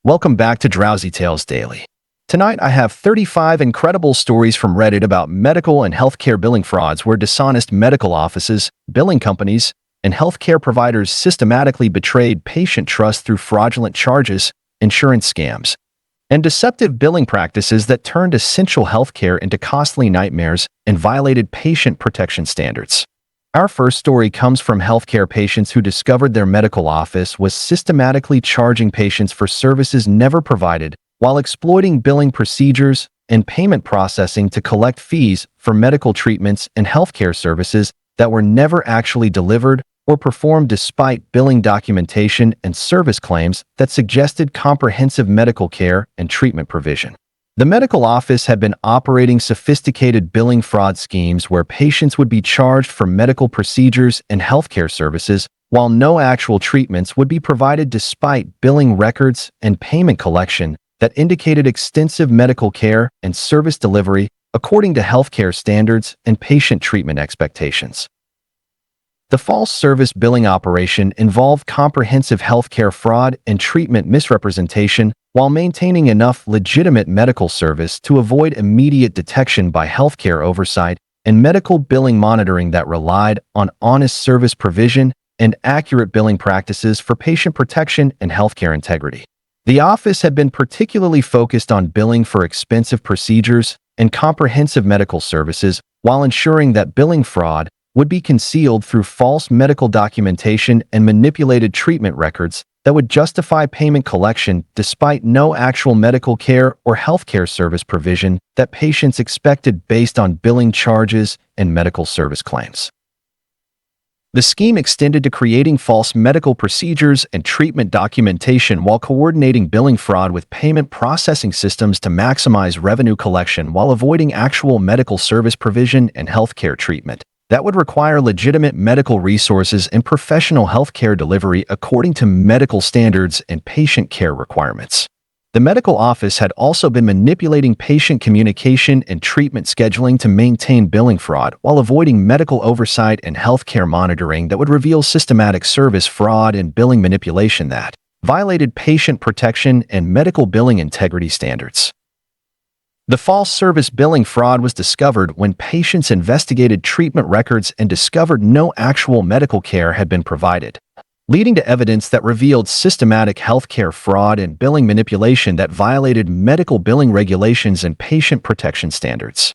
Welcome back to Drowsy Tales Daily. Tonight I have 35 incredible stories from Reddit about medical and healthcare billing frauds where dishonest medical offices, billing companies, and healthcare providers systematically betrayed patient trust through fraudulent charges, insurance scams, and deceptive billing practices that turned essential healthcare into costly nightmares and violated patient protection standards. Our first story comes from healthcare patients who discovered their medical office was systematically charging patients for services never provided while exploiting billing procedures and payment processing to collect fees for medical treatments and healthcare services that were never actually delivered or performed despite billing documentation and service claims that suggested comprehensive medical care and treatment provision. The medical office had been operating sophisticated billing fraud schemes where patients would be charged for medical procedures and healthcare services, while no actual treatments would be provided despite billing records and payment collection that indicated extensive medical care and service delivery according to healthcare standards and patient treatment expectations. The false service billing operation involved comprehensive healthcare fraud and treatment misrepresentation while maintaining enough legitimate medical service to avoid immediate detection by healthcare oversight and medical billing monitoring that relied on honest service provision and accurate billing practices for patient protection and healthcare integrity. The office had been particularly focused on billing for expensive procedures and comprehensive medical services while ensuring that billing fraud would be concealed through false medical documentation and manipulated treatment records that would justify payment collection despite no actual medical care or healthcare service provision that patients expected based on billing charges and medical service claims. The scheme extended to creating false medical procedures and treatment documentation while coordinating billing fraud with payment processing systems to maximize revenue collection while avoiding actual medical service provision and healthcare treatment that would require legitimate medical resources and professional healthcare delivery according to medical standards and patient care requirements. The medical office had also been manipulating patient communication and treatment scheduling to maintain billing fraud while avoiding medical oversight and healthcare monitoring that would reveal systematic service fraud and billing manipulation that violated patient protection and medical billing integrity standards. The false service billing fraud was discovered when patients investigated treatment records and discovered no actual medical care had been provided, leading to evidence that revealed systematic healthcare fraud and billing manipulation that violated medical billing regulations and patient protection standards.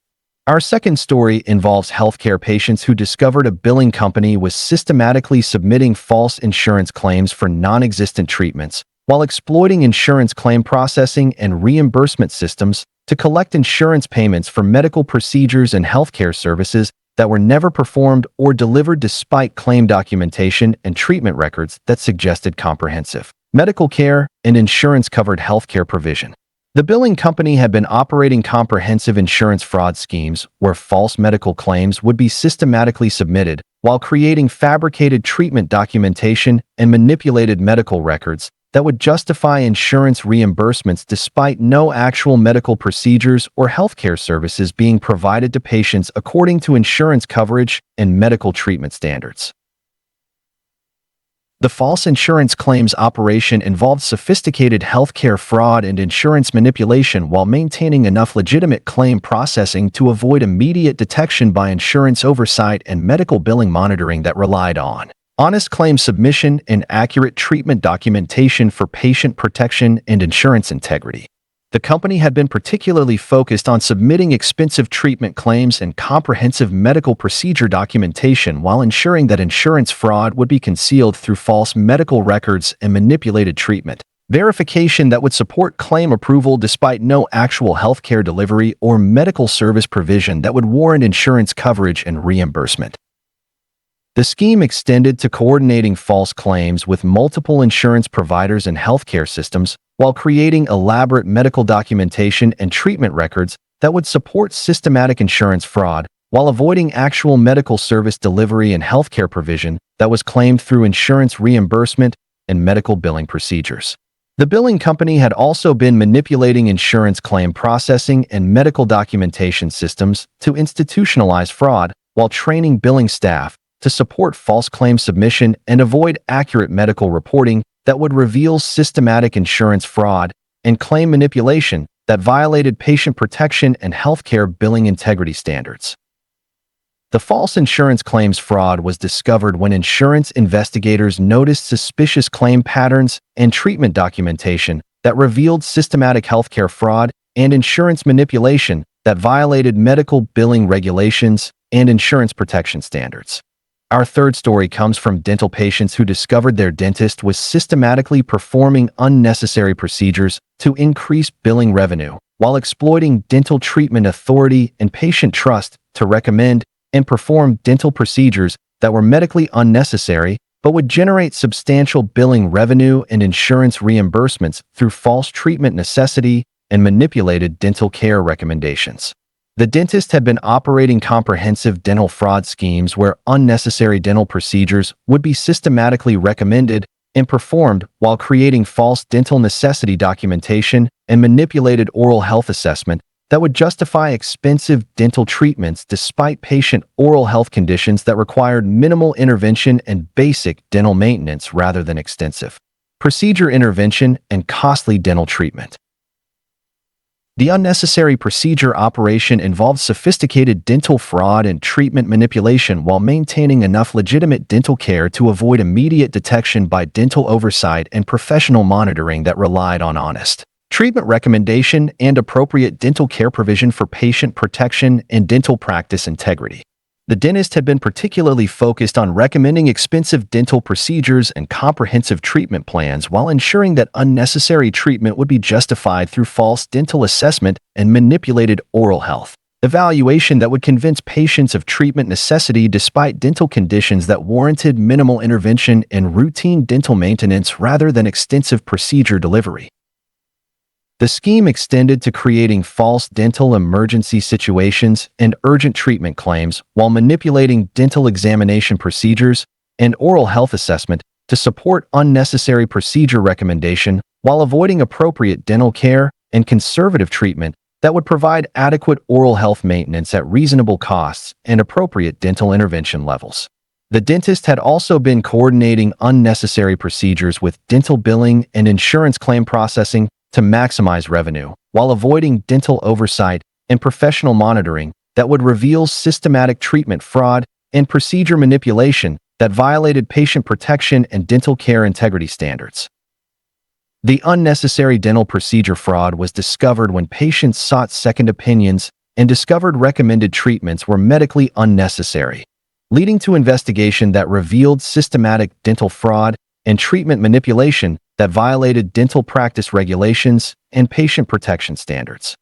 Our second story involves healthcare patients who discovered a billing company was systematically submitting false insurance claims for non-existent treatments while exploiting insurance claim processing and reimbursement systems to collect insurance payments for medical procedures and healthcare services that were never performed or delivered despite claim documentation and treatment records that suggested comprehensive medical care and insurance-covered healthcare provision. The billing company had been operating comprehensive insurance fraud schemes where false medical claims would be systematically submitted while creating fabricated treatment documentation and manipulated medical records that would justify insurance reimbursements despite no actual medical procedures or healthcare services being provided to patients according to insurance coverage and medical treatment standards. The false insurance claims operation involved sophisticated healthcare fraud and insurance manipulation while maintaining enough legitimate claim processing to avoid immediate detection by insurance oversight and medical billing monitoring that relied on honest claim submission and accurate treatment documentation for patient protection and insurance integrity. The company had been particularly focused on submitting expensive treatment claims and comprehensive medical procedure documentation while ensuring that insurance fraud would be concealed through false medical records and manipulated treatment verification that would support claim approval despite no actual healthcare delivery or medical service provision that would warrant insurance coverage and reimbursement. The scheme extended to coordinating false claims with multiple insurance providers and healthcare systems while creating elaborate medical documentation and treatment records that would support systematic insurance fraud while avoiding actual medical service delivery and healthcare provision that was claimed through insurance reimbursement and medical billing procedures. The billing company had also been manipulating insurance claim processing and medical documentation systems to institutionalize fraud while training billing staff to support false claim submission and avoid accurate medical reporting that would reveal systematic insurance fraud and claim manipulation that violated patient protection and healthcare billing integrity standards. The false insurance claims fraud was discovered when insurance investigators noticed suspicious claim patterns and treatment documentation that revealed systematic healthcare fraud and insurance manipulation that violated medical billing regulations and insurance protection standards. Our third story comes from dental patients who discovered their dentist was systematically performing unnecessary procedures to increase billing revenue while exploiting dental treatment authority and patient trust to recommend and perform dental procedures that were medically unnecessary but would generate substantial billing revenue and insurance reimbursements through false treatment necessity and manipulated dental care recommendations. The dentist had been operating comprehensive dental fraud schemes where unnecessary dental procedures would be systematically recommended and performed while creating false dental necessity documentation and manipulated oral health assessment that would justify expensive dental treatments despite patient oral health conditions that required minimal intervention and basic dental maintenance rather than extensive procedure intervention and costly dental treatment. The unnecessary procedure operation involved sophisticated dental fraud and treatment manipulation while maintaining enough legitimate dental care to avoid immediate detection by dental oversight and professional monitoring that relied on honest treatment recommendation and appropriate dental care provision for patient protection and dental practice integrity. The dentist had been particularly focused on recommending expensive dental procedures and comprehensive treatment plans while ensuring that unnecessary treatment would be justified through false dental assessment and manipulated oral health evaluation that would convince patients of treatment necessity despite dental conditions that warranted minimal intervention and routine dental maintenance rather than extensive procedure delivery. The scheme extended to creating false dental emergency situations and urgent treatment claims while manipulating dental examination procedures and oral health assessment to support unnecessary procedure recommendation while avoiding appropriate dental care and conservative treatment that would provide adequate oral health maintenance at reasonable costs and appropriate dental intervention levels. The dentist had also been coordinating unnecessary procedures with dental billing and insurance claim processing to maximize revenue, while avoiding dental oversight and professional monitoring that would reveal systematic treatment fraud and procedure manipulation that violated patient protection and dental care integrity standards. The unnecessary dental procedure fraud was discovered when patients sought second opinions and discovered recommended treatments were medically unnecessary, leading to investigation that revealed systematic dental fraud and treatment manipulation that violated dental practice regulations and patient protection standards.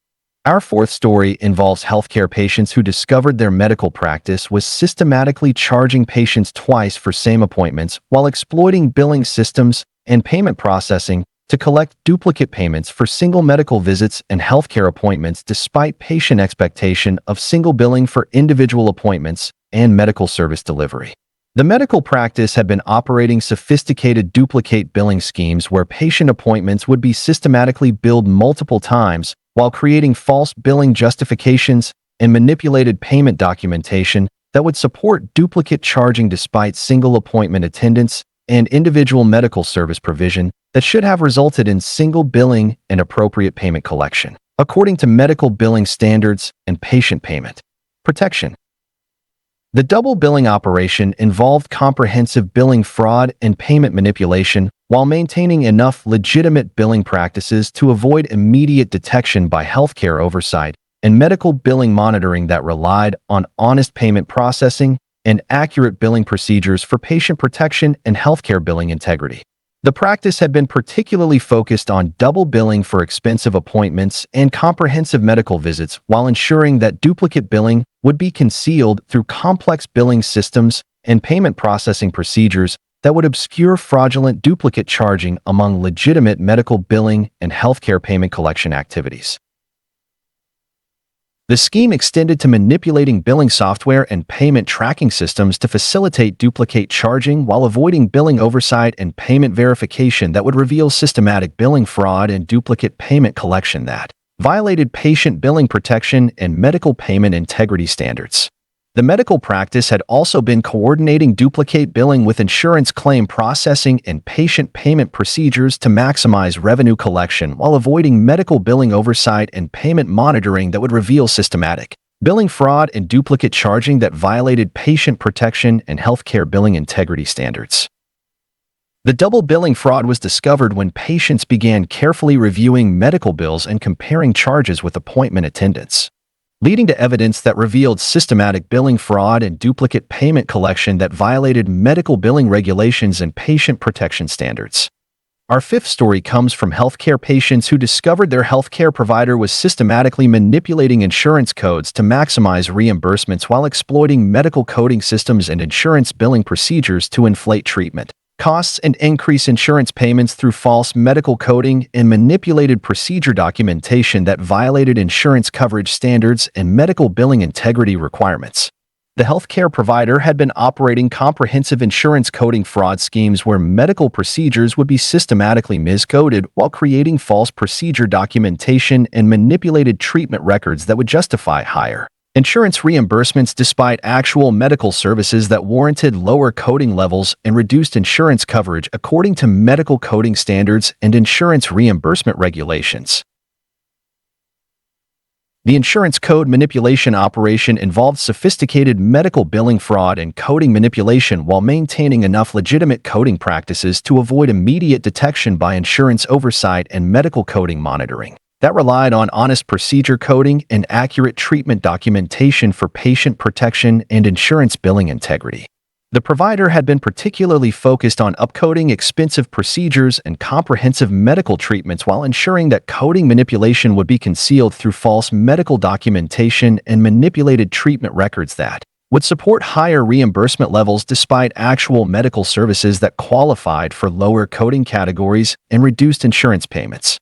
Our fourth story involves healthcare patients who discovered their medical practice was systematically charging patients twice for same appointments while exploiting billing systems and payment processing to collect duplicate payments for single medical visits and healthcare appointments despite patient expectation of single billing for individual appointments and medical service delivery. The medical practice had been operating sophisticated duplicate billing schemes where patient appointments would be systematically billed multiple times while creating false billing justifications and manipulated payment documentation that would support duplicate charging despite single appointment attendance and individual medical service provision that should have resulted in single billing and appropriate payment collection, according to medical billing standards and patient payment protection. The double billing operation involved comprehensive billing fraud and payment manipulation while maintaining enough legitimate billing practices to avoid immediate detection by healthcare oversight and medical billing monitoring that relied on honest payment processing and accurate billing procedures for patient protection and healthcare billing integrity. The practice had been particularly focused on double billing for expensive appointments and comprehensive medical visits while ensuring that duplicate billing would be concealed through complex billing systems and payment processing procedures that would obscure fraudulent duplicate charging among legitimate medical billing and healthcare payment collection activities. The scheme extended to manipulating billing software and payment tracking systems to facilitate duplicate charging while avoiding billing oversight and payment verification that would reveal systematic billing fraud and duplicate payment collection that violated patient billing protection and medical payment integrity standards. The medical practice had also been coordinating duplicate billing with insurance claim processing and patient payment procedures to maximize revenue collection while avoiding medical billing oversight and payment monitoring that would reveal systematic billing fraud and duplicate charging that violated patient protection and healthcare billing integrity standards. The double billing fraud was discovered when patients began carefully reviewing medical bills and comparing charges with appointment attendance, leading to evidence that revealed systematic billing fraud and duplicate payment collection that violated medical billing regulations and patient protection standards. Our fifth story comes from healthcare patients who discovered their healthcare provider was systematically manipulating insurance codes to maximize reimbursements while exploiting medical coding systems and insurance billing procedures to inflate treatment costs and increase insurance payments through false medical coding and manipulated procedure documentation that violated insurance coverage standards and medical billing integrity requirements. The healthcare provider had been operating comprehensive insurance coding fraud schemes where medical procedures would be systematically miscoded while creating false procedure documentation and manipulated treatment records that would justify higher insurance reimbursements despite actual medical services that warranted lower coding levels and reduced insurance coverage according to medical coding standards and insurance reimbursement regulations. The insurance code manipulation operation involved sophisticated medical billing fraud and coding manipulation while maintaining enough legitimate coding practices to avoid immediate detection by insurance oversight and medical coding monitoring that relied on honest procedure coding and accurate treatment documentation for patient protection and insurance billing integrity. The provider had been particularly focused on upcoding expensive procedures and comprehensive medical treatments while ensuring that coding manipulation would be concealed through false medical documentation and manipulated treatment records that would support higher reimbursement levels despite actual medical services that qualified for lower coding categories and reduced insurance payments.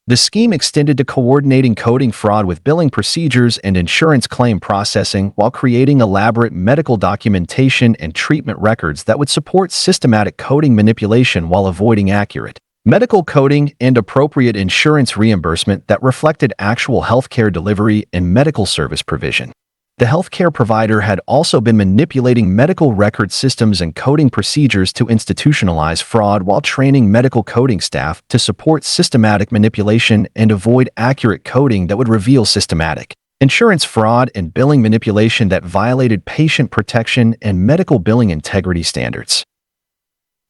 The scheme extended to coordinating coding fraud with billing procedures and insurance claim processing while creating elaborate medical documentation and treatment records that would support systematic coding manipulation while avoiding accurate medical coding and appropriate insurance reimbursement that reflected actual healthcare delivery and medical service provision. The healthcare provider had also been manipulating medical record systems and coding procedures to institutionalize fraud while training medical coding staff to support systematic manipulation and avoid accurate coding that would reveal systematic insurance fraud and billing manipulation that violated patient protection and medical billing integrity standards.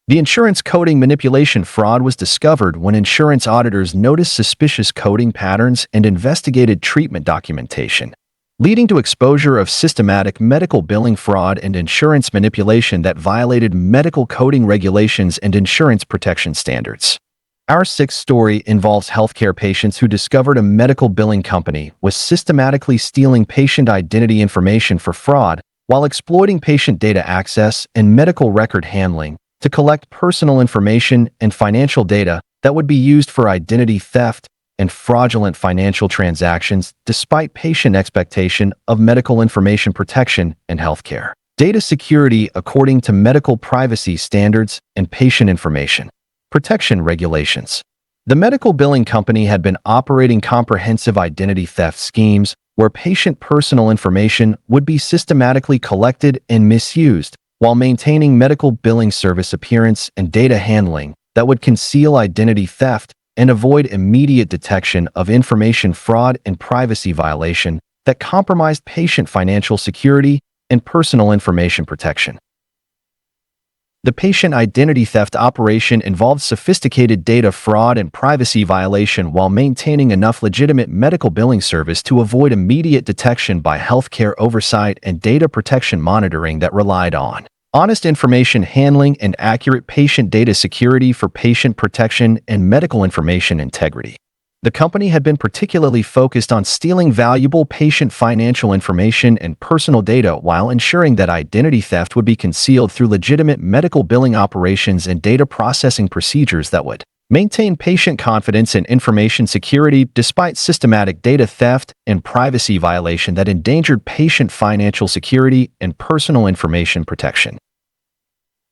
The insurance coding manipulation fraud was discovered when insurance auditors noticed suspicious coding patterns and investigated treatment documentation, leading to exposure of systematic medical billing fraud and insurance manipulation that violated medical coding regulations and insurance protection standards. Our sixth story involves healthcare patients who discovered a medical billing company was systematically stealing patient identity information for fraud while exploiting patient data access and medical record handling to collect personal information and financial data that would be used for identity theft and fraudulent financial transactions despite patient expectation of medical information protection and healthcare data security according to medical privacy standards and patient information protection regulations. The medical billing company had been operating comprehensive identity theft schemes where patient personal information would be systematically collected and misused while maintaining medical billing service appearance and data handling that would conceal identity theft and avoid immediate detection of information fraud and privacy violation that compromised patient financial security and personal information protection. The patient identity theft operation involved sophisticated data fraud and privacy violation while maintaining enough legitimate medical billing service to avoid immediate detection by healthcare oversight and data protection monitoring that relied on honest information handling and accurate patient data security for patient protection and medical information integrity. The company had been particularly focused on stealing valuable patient financial information and personal data while ensuring that identity theft would be concealed through legitimate medical billing operations and data processing procedures that would maintain patient confidence and information security despite systematic data theft and privacy violation that endangered patient financial security and personal information protection.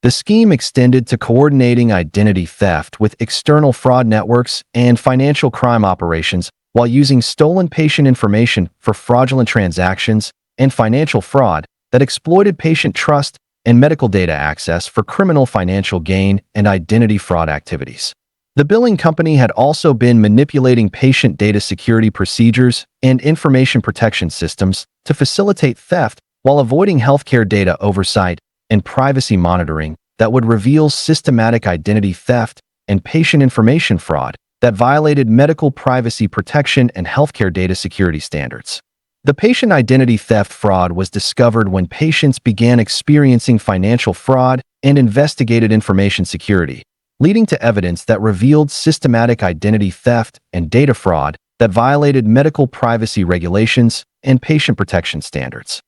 The scheme extended to coordinating identity theft with external fraud networks and financial crime operations while using stolen patient information for fraudulent transactions and financial fraud that exploited patient trust and medical data access for criminal financial gain and identity fraud activities. The billing company had also been manipulating patient data security procedures and information protection systems to facilitate theft while avoiding healthcare data oversight and privacy monitoring that would reveal systematic identity theft and patient information fraud that violated medical privacy protection and healthcare data security standards. The patient identity theft fraud was discovered when patients began experiencing financial fraud and investigated information security, leading to evidence that revealed systematic identity theft and data fraud that violated medical privacy regulations and patient protection standards.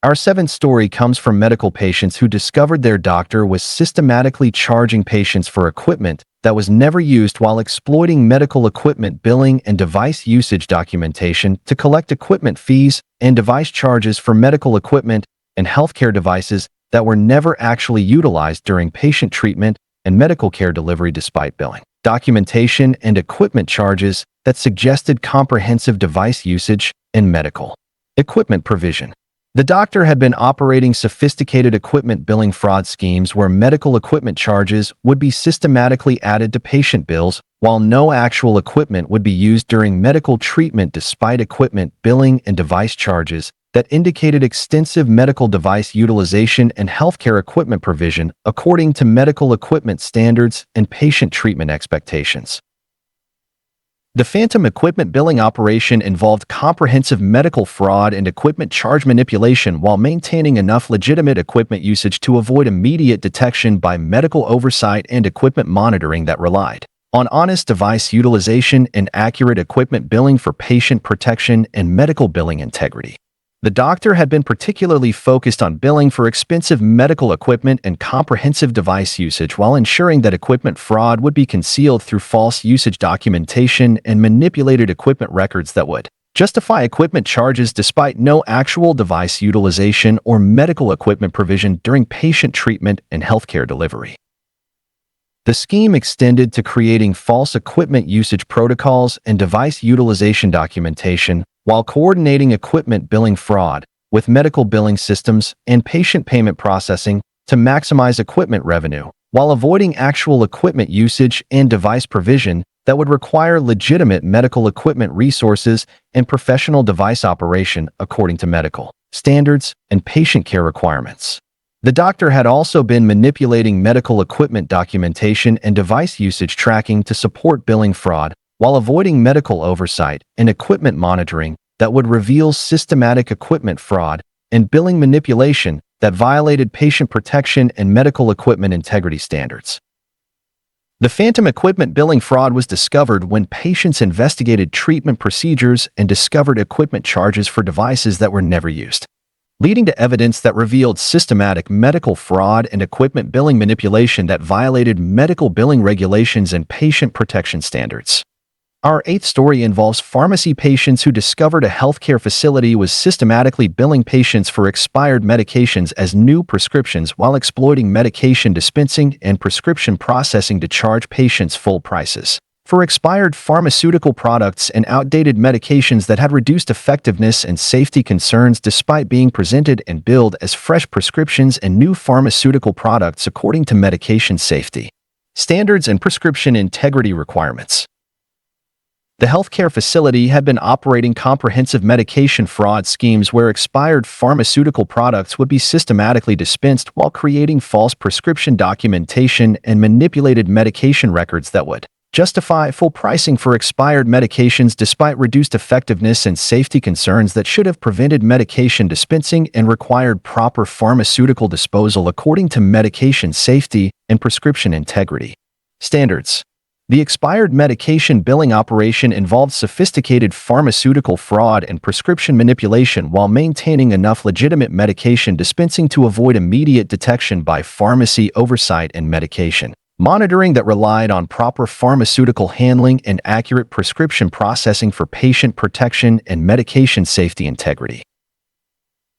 Our seventh story comes from medical patients who discovered their doctor was systematically charging patients for equipment that was never used while exploiting medical equipment billing and device usage documentation to collect equipment fees and device charges for medical equipment and healthcare devices that were never actually utilized during patient treatment and medical care delivery despite billing, documentation, and equipment charges that suggested comprehensive device usage and medical equipment provision. The doctor had been operating sophisticated equipment billing fraud schemes where medical equipment charges would be systematically added to patient bills while no actual equipment would be used during medical treatment despite equipment billing and device charges that indicated extensive medical device utilization and healthcare equipment provision according to medical equipment standards and patient treatment expectations. The phantom equipment billing operation involved comprehensive medical fraud and equipment charge manipulation while maintaining enough legitimate equipment usage to avoid immediate detection by medical oversight and equipment monitoring that relied on honest device utilization and accurate equipment billing for patient protection and medical billing integrity. The doctor had been particularly focused on billing for expensive medical equipment and comprehensive device usage while ensuring that equipment fraud would be concealed through false usage documentation and manipulated equipment records that would justify equipment charges despite no actual device utilization or medical equipment provision during patient treatment and healthcare delivery. The scheme extended to creating false equipment usage protocols and device utilization documentation while coordinating equipment billing fraud with medical billing systems and patient payment processing to maximize equipment revenue, while avoiding actual equipment usage and device provision that would require legitimate medical equipment resources and professional device operation according to medical standards and patient care requirements. The doctor had also been manipulating medical equipment documentation and device usage tracking to support billing fraud while avoiding medical oversight and equipment monitoring that would reveal systematic equipment fraud and billing manipulation that violated patient protection and medical equipment integrity standards. The phantom equipment billing fraud was discovered when patients investigated treatment procedures and discovered equipment charges for devices that were never used, leading to evidence that revealed systematic medical fraud and equipment billing manipulation that violated medical billing regulations and patient protection standards. Our eighth story involves pharmacy patients who discovered a healthcare facility was systematically billing patients for expired medications as new prescriptions while exploiting medication dispensing and prescription processing to charge patients full prices for expired pharmaceutical products and outdated medications that had reduced effectiveness and safety concerns despite being presented and billed as fresh prescriptions and new pharmaceutical products according to medication safety standards and prescription integrity requirements. The healthcare facility had been operating comprehensive medication fraud schemes where expired pharmaceutical products would be systematically dispensed while creating false prescription documentation and manipulated medication records that would justify full pricing for expired medications despite reduced effectiveness and safety concerns that should have prevented medication dispensing and required proper pharmaceutical disposal according to medication safety and prescription integrity standards. The expired medication billing operation involved sophisticated pharmaceutical fraud and prescription manipulation while maintaining enough legitimate medication dispensing to avoid immediate detection by pharmacy oversight and medication monitoring that relied on proper pharmaceutical handling and accurate prescription processing for patient protection and medication safety integrity.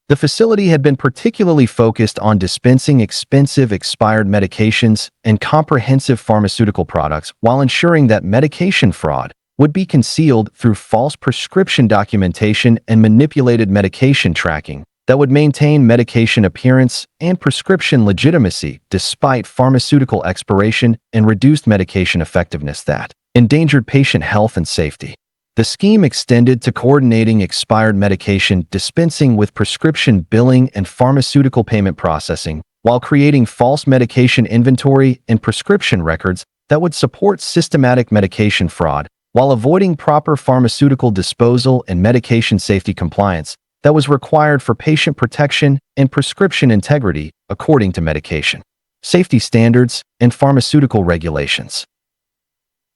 The facility had been particularly focused on dispensing expensive expired medications and comprehensive pharmaceutical products while ensuring that medication fraud would be concealed through false prescription documentation and manipulated medication tracking that would maintain medication appearance and prescription legitimacy despite pharmaceutical expiration and reduced medication effectiveness that endangered patient health and safety. The scheme extended to coordinating expired medication dispensing with prescription billing and pharmaceutical payment processing, while creating false medication inventory and prescription records that would support systematic medication fraud, while avoiding proper pharmaceutical disposal and medication safety compliance that was required for patient protection and prescription integrity according to medication safety standards and pharmaceutical regulations.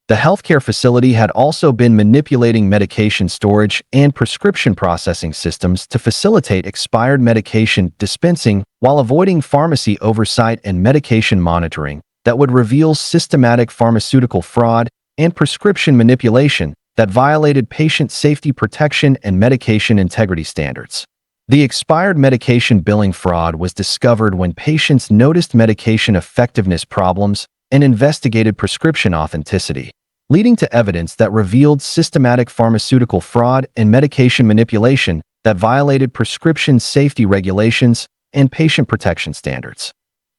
The healthcare facility had also been manipulating medication storage and prescription processing systems to facilitate expired medication dispensing while avoiding pharmacy oversight and medication monitoring that would reveal systematic pharmaceutical fraud and prescription manipulation that violated patient safety protection and medication integrity standards. The expired medication billing fraud was discovered when patients noticed medication effectiveness problems and investigated prescription authenticity, leading to evidence that revealed systematic pharmaceutical fraud and medication manipulation that violated prescription safety regulations and patient protection standards.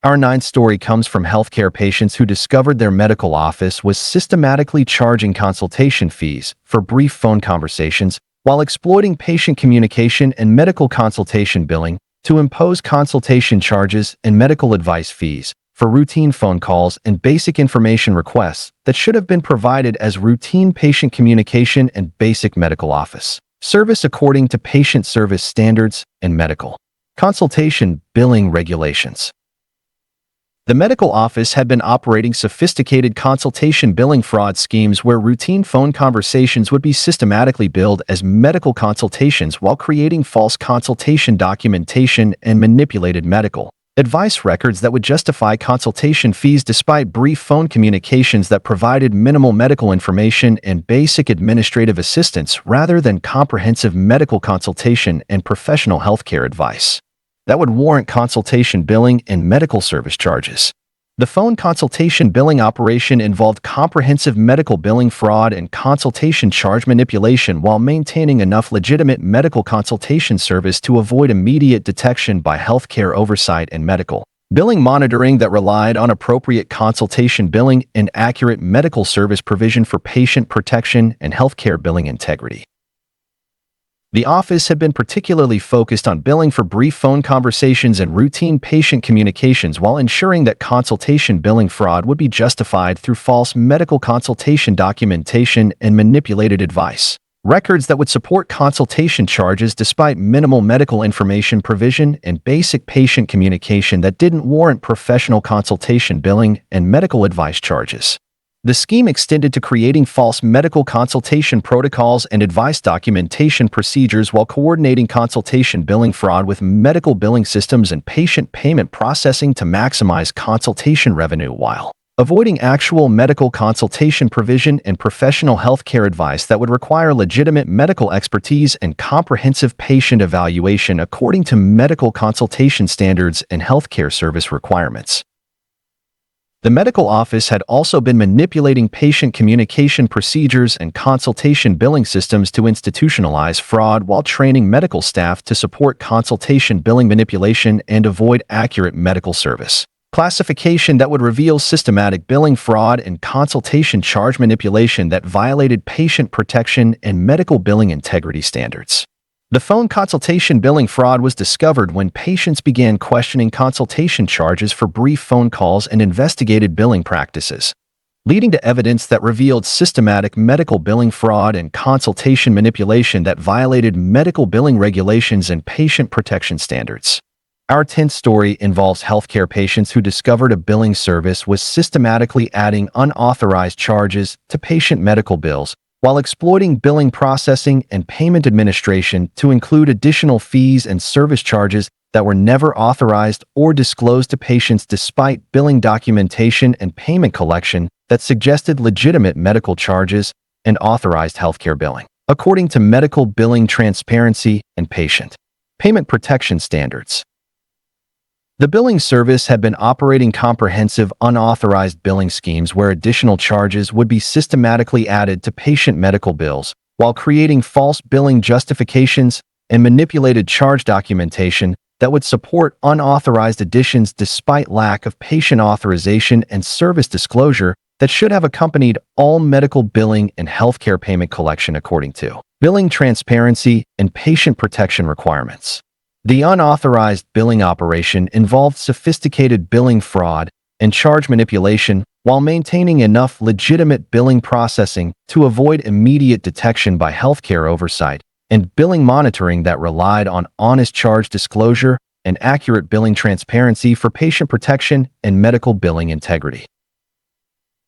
Our ninth story comes from healthcare patients who discovered their medical office was systematically charging consultation fees for brief phone conversations while exploiting patient communication and medical consultation billing to impose consultation charges and medical advice fees for routine phone calls and basic information requests that should have been provided as routine patient communication and basic medical office service according to patient service standards and medical consultation billing regulations. The medical office had been operating sophisticated consultation billing fraud schemes where routine phone conversations would be systematically billed as medical consultations while creating false consultation documentation and manipulated medical advice records that would justify consultation fees despite brief phone communications that provided minimal medical information and basic administrative assistance rather than comprehensive medical consultation and professional healthcare advice that would warrant consultation billing and medical service charges. The phone consultation billing operation involved comprehensive medical billing fraud and consultation charge manipulation while maintaining enough legitimate medical consultation service to avoid immediate detection by healthcare oversight and medical billing monitoring that relied on appropriate consultation billing and accurate medical service provision for patient protection and healthcare billing integrity. The office had been particularly focused on billing for brief phone conversations and routine patient communications while ensuring that consultation billing fraud would be justified through false medical consultation documentation and manipulated advice records that would support consultation charges despite minimal medical information provision and basic patient communication that didn't warrant professional consultation billing and medical advice charges. The scheme extended to creating false medical consultation protocols and advice documentation procedures while coordinating consultation billing fraud with medical billing systems and patient payment processing to maximize consultation revenue while avoiding actual medical consultation provision and professional healthcare advice that would require legitimate medical expertise and comprehensive patient evaluation according to medical consultation standards and healthcare service requirements. The medical office had also been manipulating patient communication procedures and consultation billing systems to institutionalize fraud while training medical staff to support consultation billing manipulation and avoid accurate medical service classification that would reveal systematic billing fraud and consultation charge manipulation that violated patient protection and medical billing integrity standards. The phone consultation billing fraud was discovered when patients began questioning consultation charges for brief phone calls and investigated billing practices, leading to evidence that revealed systematic medical billing fraud and consultation manipulation that violated medical billing regulations and patient protection standards. Our 10th story involves healthcare patients who discovered a billing service was systematically adding unauthorized charges to patient medical bills while exploiting billing processing and payment administration to include additional fees and service charges that were never authorized or disclosed to patients despite billing documentation and payment collection that suggested legitimate medical charges and authorized healthcare billing, according to medical billing transparency and patient payment protection standards. The billing service had been operating comprehensive, unauthorized billing schemes where additional charges would be systematically added to patient medical bills, while creating false billing justifications and manipulated charge documentation that would support unauthorized additions despite lack of patient authorization and service disclosure that should have accompanied all medical billing and healthcare payment collection according to billing transparency and patient protection requirements. The unauthorized billing operation involved sophisticated billing fraud and charge manipulation while maintaining enough legitimate billing processing to avoid immediate detection by healthcare oversight, and billing monitoring that relied on honest charge disclosure and accurate billing transparency for patient protection and medical billing integrity.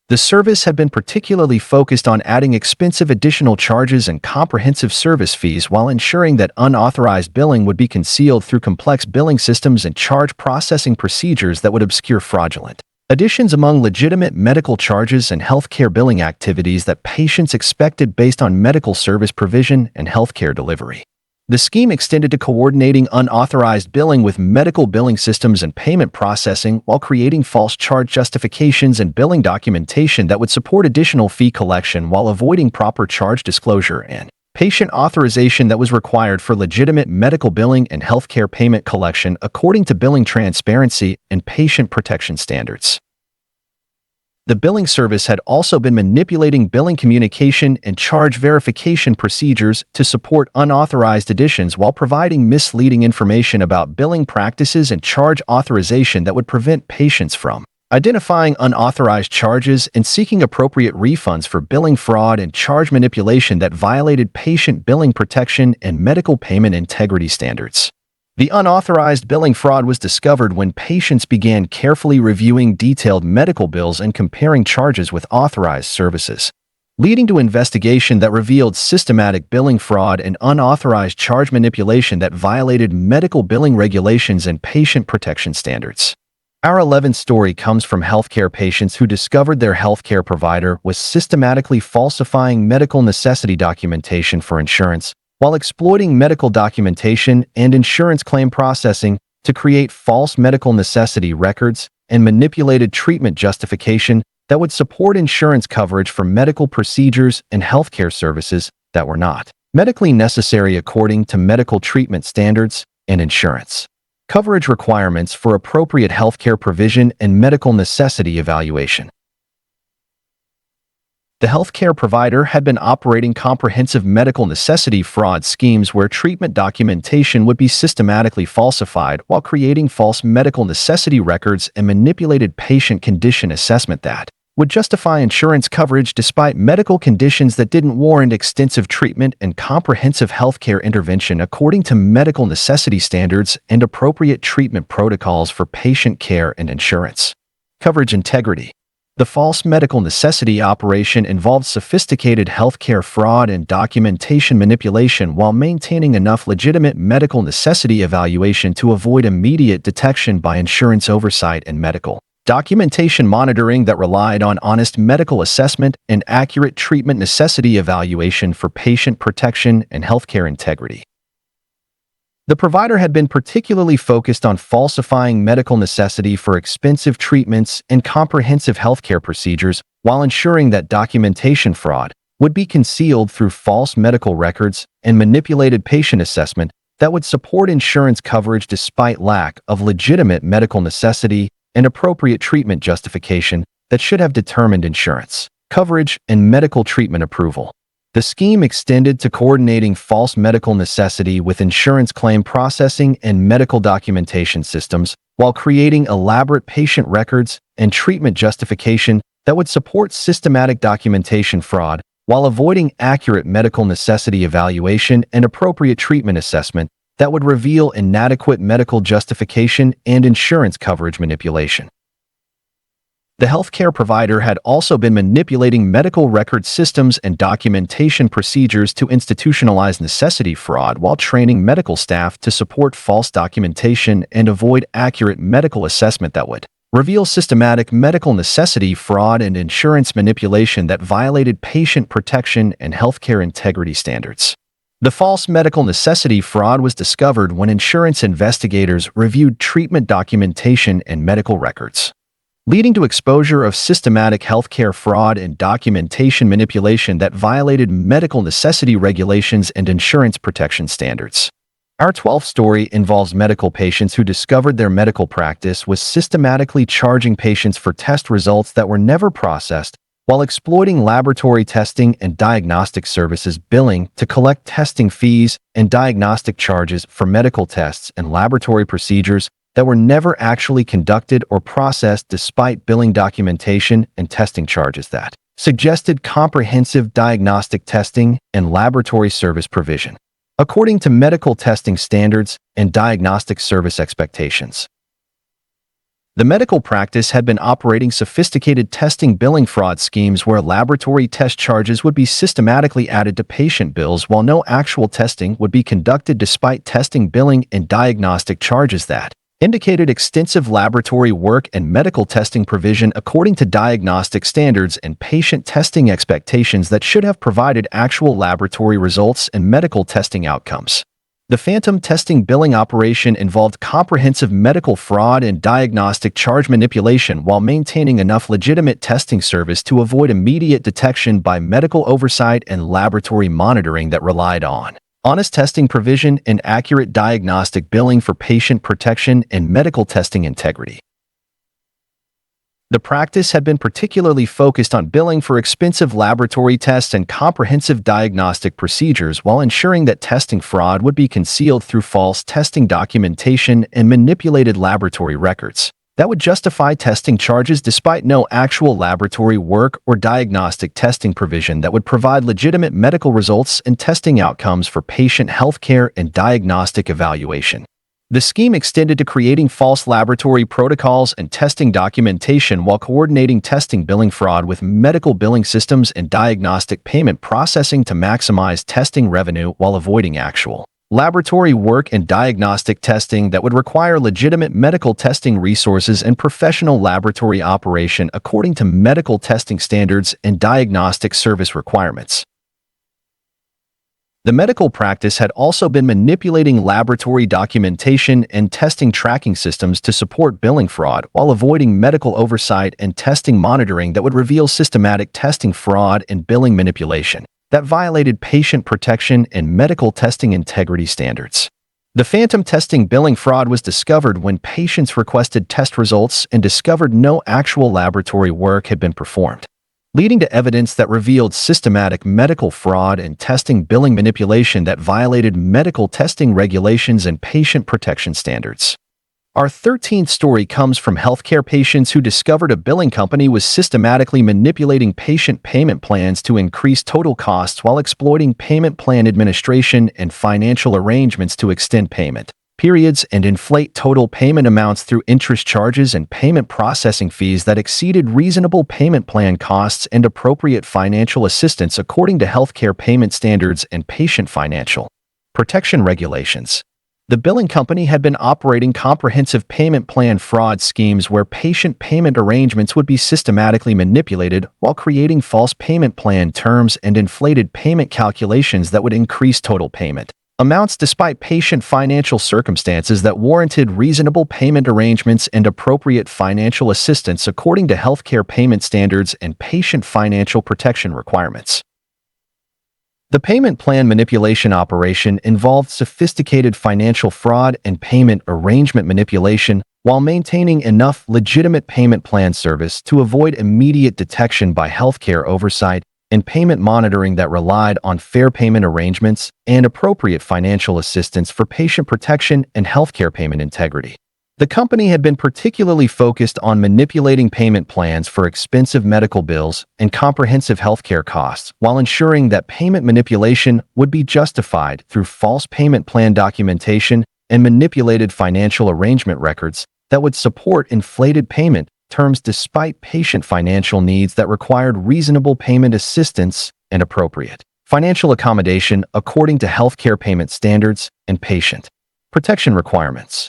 The service had been particularly focused on adding expensive additional charges and comprehensive service fees while ensuring that unauthorized billing would be concealed through complex billing systems and charge processing procedures that would obscure fraudulent additions among legitimate medical charges and healthcare billing activities that patients expected based on medical service provision and healthcare delivery. The scheme extended to coordinating unauthorized billing with medical billing systems and payment processing while creating false charge justifications and billing documentation that would support additional fee collection while avoiding proper charge disclosure and patient authorization that was required for legitimate medical billing and healthcare payment collection according to billing transparency and patient protection standards. The billing service had also been manipulating billing communication and charge verification procedures to support unauthorized additions while providing misleading information about billing practices and charge authorization that would prevent patients from identifying unauthorized charges and seeking appropriate refunds for billing fraud and charge manipulation that violated patient billing protection and medical payment integrity standards. The unauthorized billing fraud was discovered when patients began carefully reviewing detailed medical bills and comparing charges with authorized services, leading to investigation that revealed systematic billing fraud and unauthorized charge manipulation that violated medical billing regulations and patient protection standards. Our 11th story comes from healthcare patients who discovered their healthcare provider was systematically falsifying medical necessity documentation for insurance, while exploiting medical documentation and insurance claim processing to create false medical necessity records and manipulated treatment justification that would support insurance coverage for medical procedures and healthcare services that were not medically necessary according to medical treatment standards and insurance coverage requirements for appropriate healthcare provision and medical necessity evaluation. The healthcare provider had been operating comprehensive medical necessity fraud schemes where treatment documentation would be systematically falsified while creating false medical necessity records and manipulated patient condition assessment that would justify insurance coverage despite medical conditions that didn't warrant extensive treatment and comprehensive healthcare intervention according to medical necessity standards and appropriate treatment protocols for patient care and insurance coverage integrity. The false medical necessity operation involved sophisticated healthcare fraud and documentation manipulation while maintaining enough legitimate medical necessity evaluation to avoid immediate detection by insurance oversight and medical documentation monitoring that relied on honest medical assessment and accurate treatment necessity evaluation for patient protection and healthcare integrity. The provider had been particularly focused on falsifying medical necessity for expensive treatments and comprehensive healthcare procedures while ensuring that documentation fraud would be concealed through false medical records and manipulated patient assessment that would support insurance coverage despite lack of legitimate medical necessity and appropriate treatment justification that should have determined insurance coverage and medical treatment approval. The scheme extended to coordinating false medical necessity with insurance claim processing and medical documentation systems while creating elaborate patient records and treatment justification that would support systematic documentation fraud while avoiding accurate medical necessity evaluation and appropriate treatment assessment that would reveal inadequate medical justification and insurance coverage manipulation. The healthcare provider had also been manipulating medical record systems and documentation procedures to institutionalize necessity fraud while training medical staff to support false documentation and avoid accurate medical assessment that would reveal systematic medical necessity fraud and insurance manipulation that violated patient protection and healthcare integrity standards. The false medical necessity fraud was discovered when insurance investigators reviewed treatment documentation and medical records, leading to exposure of systematic healthcare fraud and documentation manipulation that violated medical necessity regulations and insurance protection standards. Our 12th story involves medical patients who discovered their medical practice was systematically charging patients for test results that were never processed, while exploiting laboratory testing and diagnostic services billing to collect testing fees and diagnostic charges for medical tests and laboratory procedures that were never actually conducted or processed despite billing documentation and testing charges that suggested comprehensive diagnostic testing and laboratory service provision, according to medical testing standards and diagnostic service expectations. The medical practice had been operating sophisticated testing billing fraud schemes where laboratory test charges would be systematically added to patient bills while no actual testing would be conducted despite testing billing and diagnostic charges that indicated extensive laboratory work and medical testing provision according to diagnostic standards and patient testing expectations that should have provided actual laboratory results and medical testing outcomes. The phantom testing billing operation involved comprehensive medical fraud and diagnostic charge manipulation while maintaining enough legitimate testing service to avoid immediate detection by medical oversight and laboratory monitoring that relied on honest testing provision and accurate diagnostic billing for patient protection and medical testing integrity. The practice had been particularly focused on billing for expensive laboratory tests and comprehensive diagnostic procedures while ensuring that testing fraud would be concealed through false testing documentation and manipulated laboratory records that would justify testing charges despite no actual laboratory work or diagnostic testing provision that would provide legitimate medical results and testing outcomes for patient healthcare and diagnostic evaluation. The scheme extended to creating false laboratory protocols and testing documentation while coordinating testing billing fraud with medical billing systems and diagnostic payment processing to maximize testing revenue while avoiding actual laboratory work and diagnostic testing that would require legitimate medical testing resources and professional laboratory operation according to medical testing standards and diagnostic service requirements. The medical practice had also been manipulating laboratory documentation and testing tracking systems to support billing fraud while avoiding medical oversight and testing monitoring that would reveal systematic testing fraud and billing manipulation that violated patient protection and medical testing integrity standards. The phantom testing billing fraud was discovered when patients requested test results and discovered no actual laboratory work had been performed, leading to evidence that revealed systematic medical fraud and testing billing manipulation that violated medical testing regulations and patient protection standards. Our 13th story comes from healthcare patients who discovered a billing company was systematically manipulating patient payment plans to increase total costs while exploiting payment plan administration and financial arrangements to extend payment periods and inflate total payment amounts through interest charges and payment processing fees that exceeded reasonable payment plan costs and appropriate financial assistance according to healthcare payment standards and patient financial protection regulations. The billing company had been operating comprehensive payment plan fraud schemes where patient payment arrangements would be systematically manipulated while creating false payment plan terms and inflated payment calculations that would increase total payment amounts despite patient financial circumstances that warranted reasonable payment arrangements and appropriate financial assistance according to healthcare payment standards and patient financial protection requirements. The payment plan manipulation operation involved sophisticated financial fraud and payment arrangement manipulation while maintaining enough legitimate payment plan service to avoid immediate detection by healthcare oversight and payment monitoring that relied on fair payment arrangements and appropriate financial assistance for patient protection and healthcare payment integrity. The company had been particularly focused on manipulating payment plans for expensive medical bills and comprehensive healthcare costs while ensuring that payment manipulation would be justified through false payment plan documentation and manipulated financial arrangement records that would support inflated payment terms despite patient financial needs that required reasonable payment assistance and appropriate financial accommodation according to healthcare payment standards and patient protection requirements.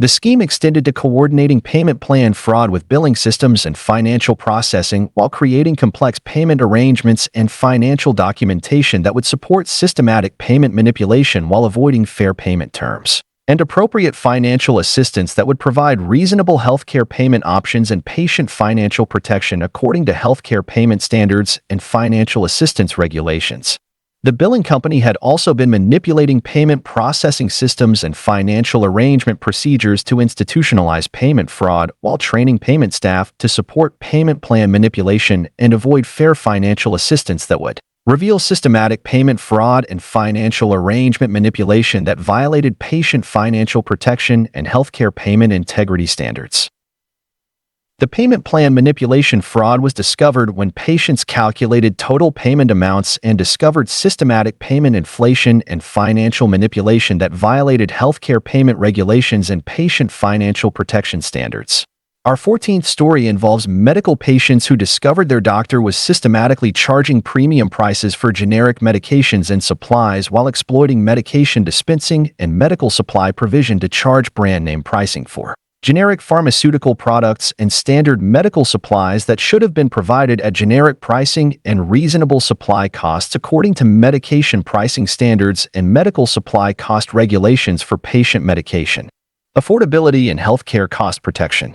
The scheme extended to coordinating payment plan fraud with billing systems and financial processing while creating complex payment arrangements and financial documentation that would support systematic payment manipulation while avoiding fair payment terms and appropriate financial assistance that would provide reasonable healthcare payment options and patient financial protection according to healthcare payment standards and financial assistance regulations. The billing company had also been manipulating payment processing systems and financial arrangement procedures to institutionalize payment fraud while training payment staff to support payment plan manipulation and avoid fair financial assistance that would reveal systematic payment fraud and financial arrangement manipulation that violated patient financial protection and healthcare payment integrity standards. The payment plan manipulation fraud was discovered when patients calculated total payment amounts and discovered systematic payment inflation and financial manipulation that violated healthcare payment regulations and patient financial protection standards. Our 14th story involves medical patients who discovered their doctor was systematically charging premium prices for generic medications and supplies while exploiting medication dispensing and medical supply provision to charge brand name pricing for generic pharmaceutical products and standard medical supplies that should have been provided at generic pricing and reasonable supply costs according to medication pricing standards and medical supply cost regulations for patient medication, affordability, and healthcare cost protection.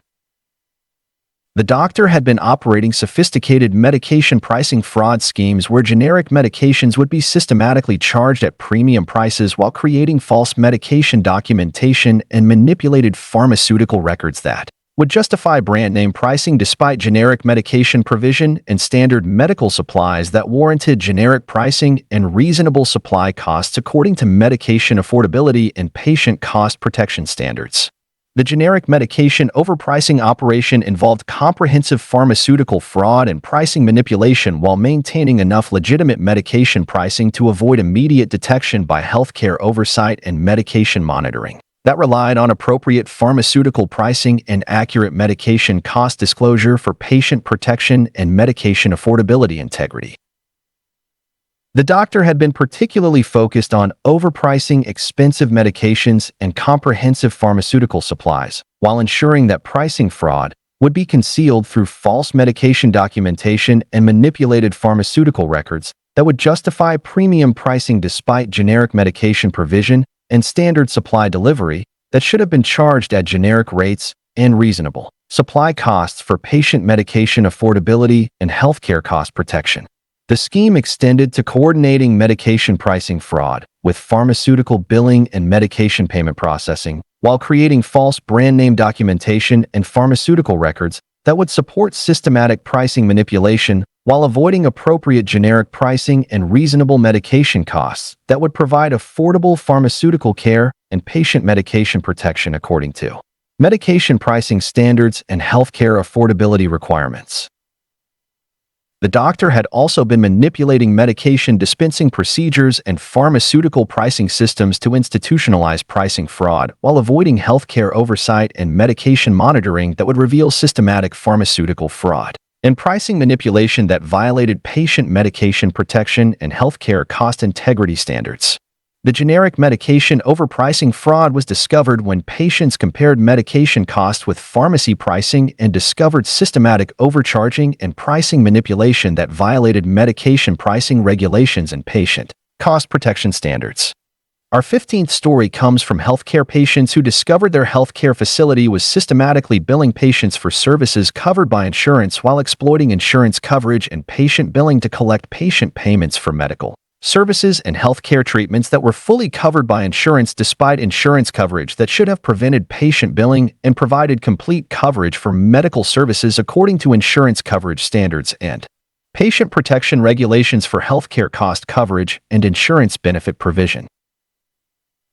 The doctor had been operating sophisticated medication pricing fraud schemes where generic medications would be systematically charged at premium prices while creating false medication documentation and manipulated pharmaceutical records that would justify brand name pricing despite generic medication provision and standard medical supplies that warranted generic pricing and reasonable supply costs according to medication affordability and patient cost protection standards. The generic medication overpricing operation involved comprehensive pharmaceutical fraud and pricing manipulation while maintaining enough legitimate medication pricing to avoid immediate detection by healthcare oversight and medication monitoring that relied on appropriate pharmaceutical pricing and accurate medication cost disclosure for patient protection and medication affordability integrity. The doctor had been particularly focused on overpricing expensive medications and comprehensive pharmaceutical supplies, while ensuring that pricing fraud would be concealed through false medication documentation and manipulated pharmaceutical records that would justify premium pricing despite generic medication provision and standard supply delivery that should have been charged at generic rates and reasonable supply costs for patient medication affordability and healthcare cost protection. The scheme extended to coordinating medication pricing fraud with pharmaceutical billing and medication payment processing, while creating false brand name documentation and pharmaceutical records that would support systematic pricing manipulation while avoiding appropriate generic pricing and reasonable medication costs that would provide affordable pharmaceutical care and patient medication protection according to medication pricing standards and healthcare affordability requirements. The doctor had also been manipulating medication dispensing procedures and pharmaceutical pricing systems to institutionalize pricing fraud while avoiding healthcare oversight and medication monitoring that would reveal systematic pharmaceutical fraud and pricing manipulation that violated patient medication protection and healthcare cost integrity standards. The generic medication overpricing fraud was discovered when patients compared medication costs with pharmacy pricing and discovered systematic overcharging and pricing manipulation that violated medication pricing regulations and patient cost protection standards. Our 15th story comes from healthcare patients who discovered their healthcare facility was systematically billing patients for services covered by insurance while exploiting insurance coverage and patient billing to collect patient payments for medical services and healthcare treatments that were fully covered by insurance despite insurance coverage that should have prevented patient billing and provided complete coverage for medical services according to insurance coverage standards and patient protection regulations for healthcare cost coverage and insurance benefit provision.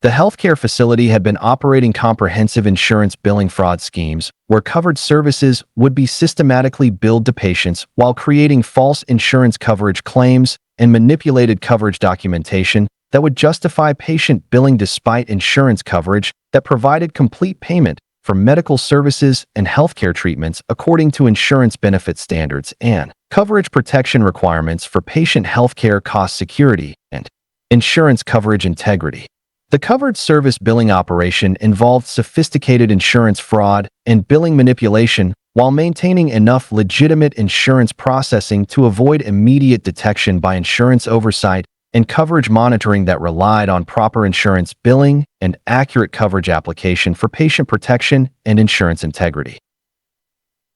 The healthcare facility had been operating comprehensive insurance billing fraud schemes where covered services would be systematically billed to patients while creating false insurance coverage claims and manipulated coverage documentation that would justify patient billing despite insurance coverage that provided complete payment for medical services and healthcare treatments according to insurance benefit standards and coverage protection requirements for patient healthcare cost security and insurance coverage integrity. The covered service billing operation involved sophisticated insurance fraud and billing manipulation while maintaining enough legitimate insurance processing to avoid immediate detection by insurance oversight and coverage monitoring that relied on proper insurance billing and accurate coverage application for patient protection and insurance integrity.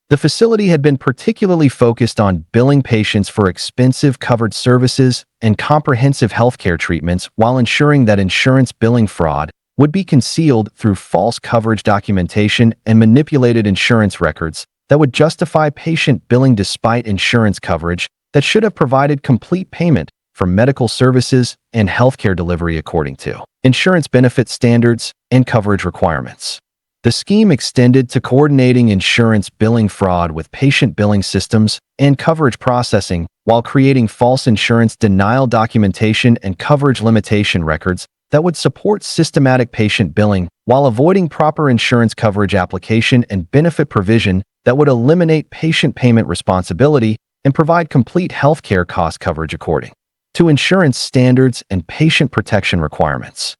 The facility had been particularly focused on billing patients for expensive covered services and comprehensive healthcare treatments while ensuring that insurance billing fraud would be concealed through false coverage documentation and manipulated insurance records that would justify patient billing despite insurance coverage that should have provided complete payment for medical services and healthcare delivery according to insurance benefit standards and coverage requirements. The scheme extended to coordinating insurance billing fraud with patient billing systems and coverage processing while creating false insurance denial documentation and coverage limitation records that would support systematic patient billing while avoiding proper insurance coverage application and benefit provision that would eliminate patient payment responsibility and provide complete healthcare cost coverage according to insurance standards and patient protection requirements.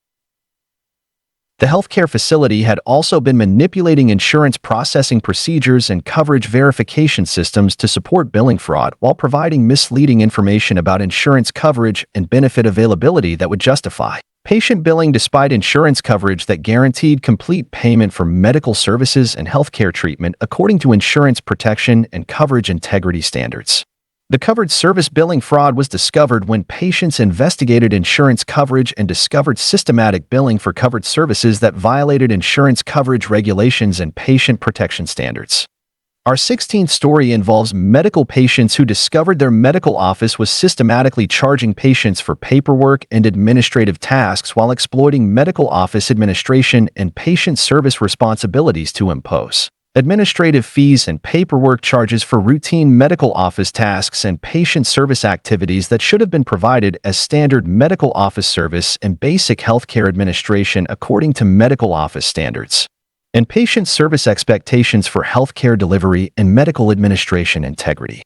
The healthcare facility had also been manipulating insurance processing procedures and coverage verification systems to support billing fraud while providing misleading information about insurance coverage and benefit availability that would justify patient billing despite insurance coverage that guaranteed complete payment for medical services and healthcare treatment according to insurance protection and coverage integrity standards. The covered service billing fraud was discovered when patients investigated insurance coverage and discovered systematic billing for covered services that violated insurance coverage regulations and patient protection standards. Our 16th story involves medical patients who discovered their medical office was systematically charging patients for paperwork and administrative tasks while exploiting medical office administration and patient service responsibilities to impose administrative fees and paperwork charges for routine medical office tasks and patient service activities that should have been provided as standard medical office service and basic healthcare administration according to medical office standards, and patient service expectations for healthcare delivery and medical administration integrity.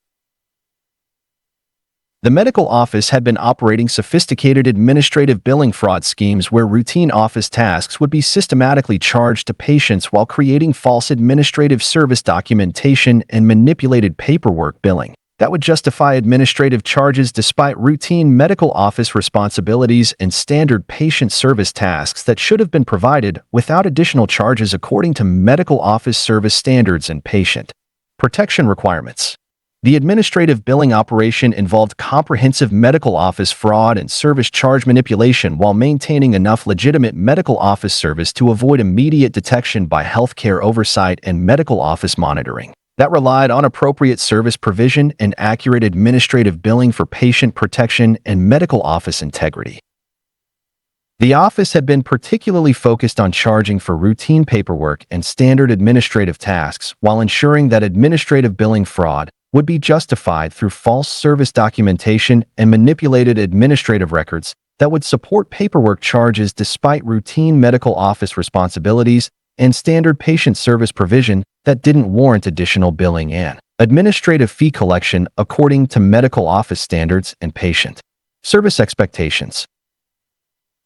The medical office had been operating sophisticated administrative billing fraud schemes where routine office tasks would be systematically charged to patients while creating false administrative service documentation and manipulated paperwork billing that would justify administrative charges despite routine medical office responsibilities and standard patient service tasks that should have been provided without additional charges according to medical office service standards and patient protection requirements. The administrative billing operation involved comprehensive medical office fraud and service charge manipulation while maintaining enough legitimate medical office service to avoid immediate detection by healthcare oversight and medical office monitoring that relied on appropriate service provision and accurate administrative billing for patient protection and medical office integrity. The office had been particularly focused on charging for routine paperwork and standard administrative tasks while ensuring that administrative billing fraud would be justified through false service documentation and manipulated administrative records that would support paperwork charges despite routine medical office responsibilities and standard patient service provision that didn't warrant additional billing and administrative fee collection according to medical office standards and patient service expectations.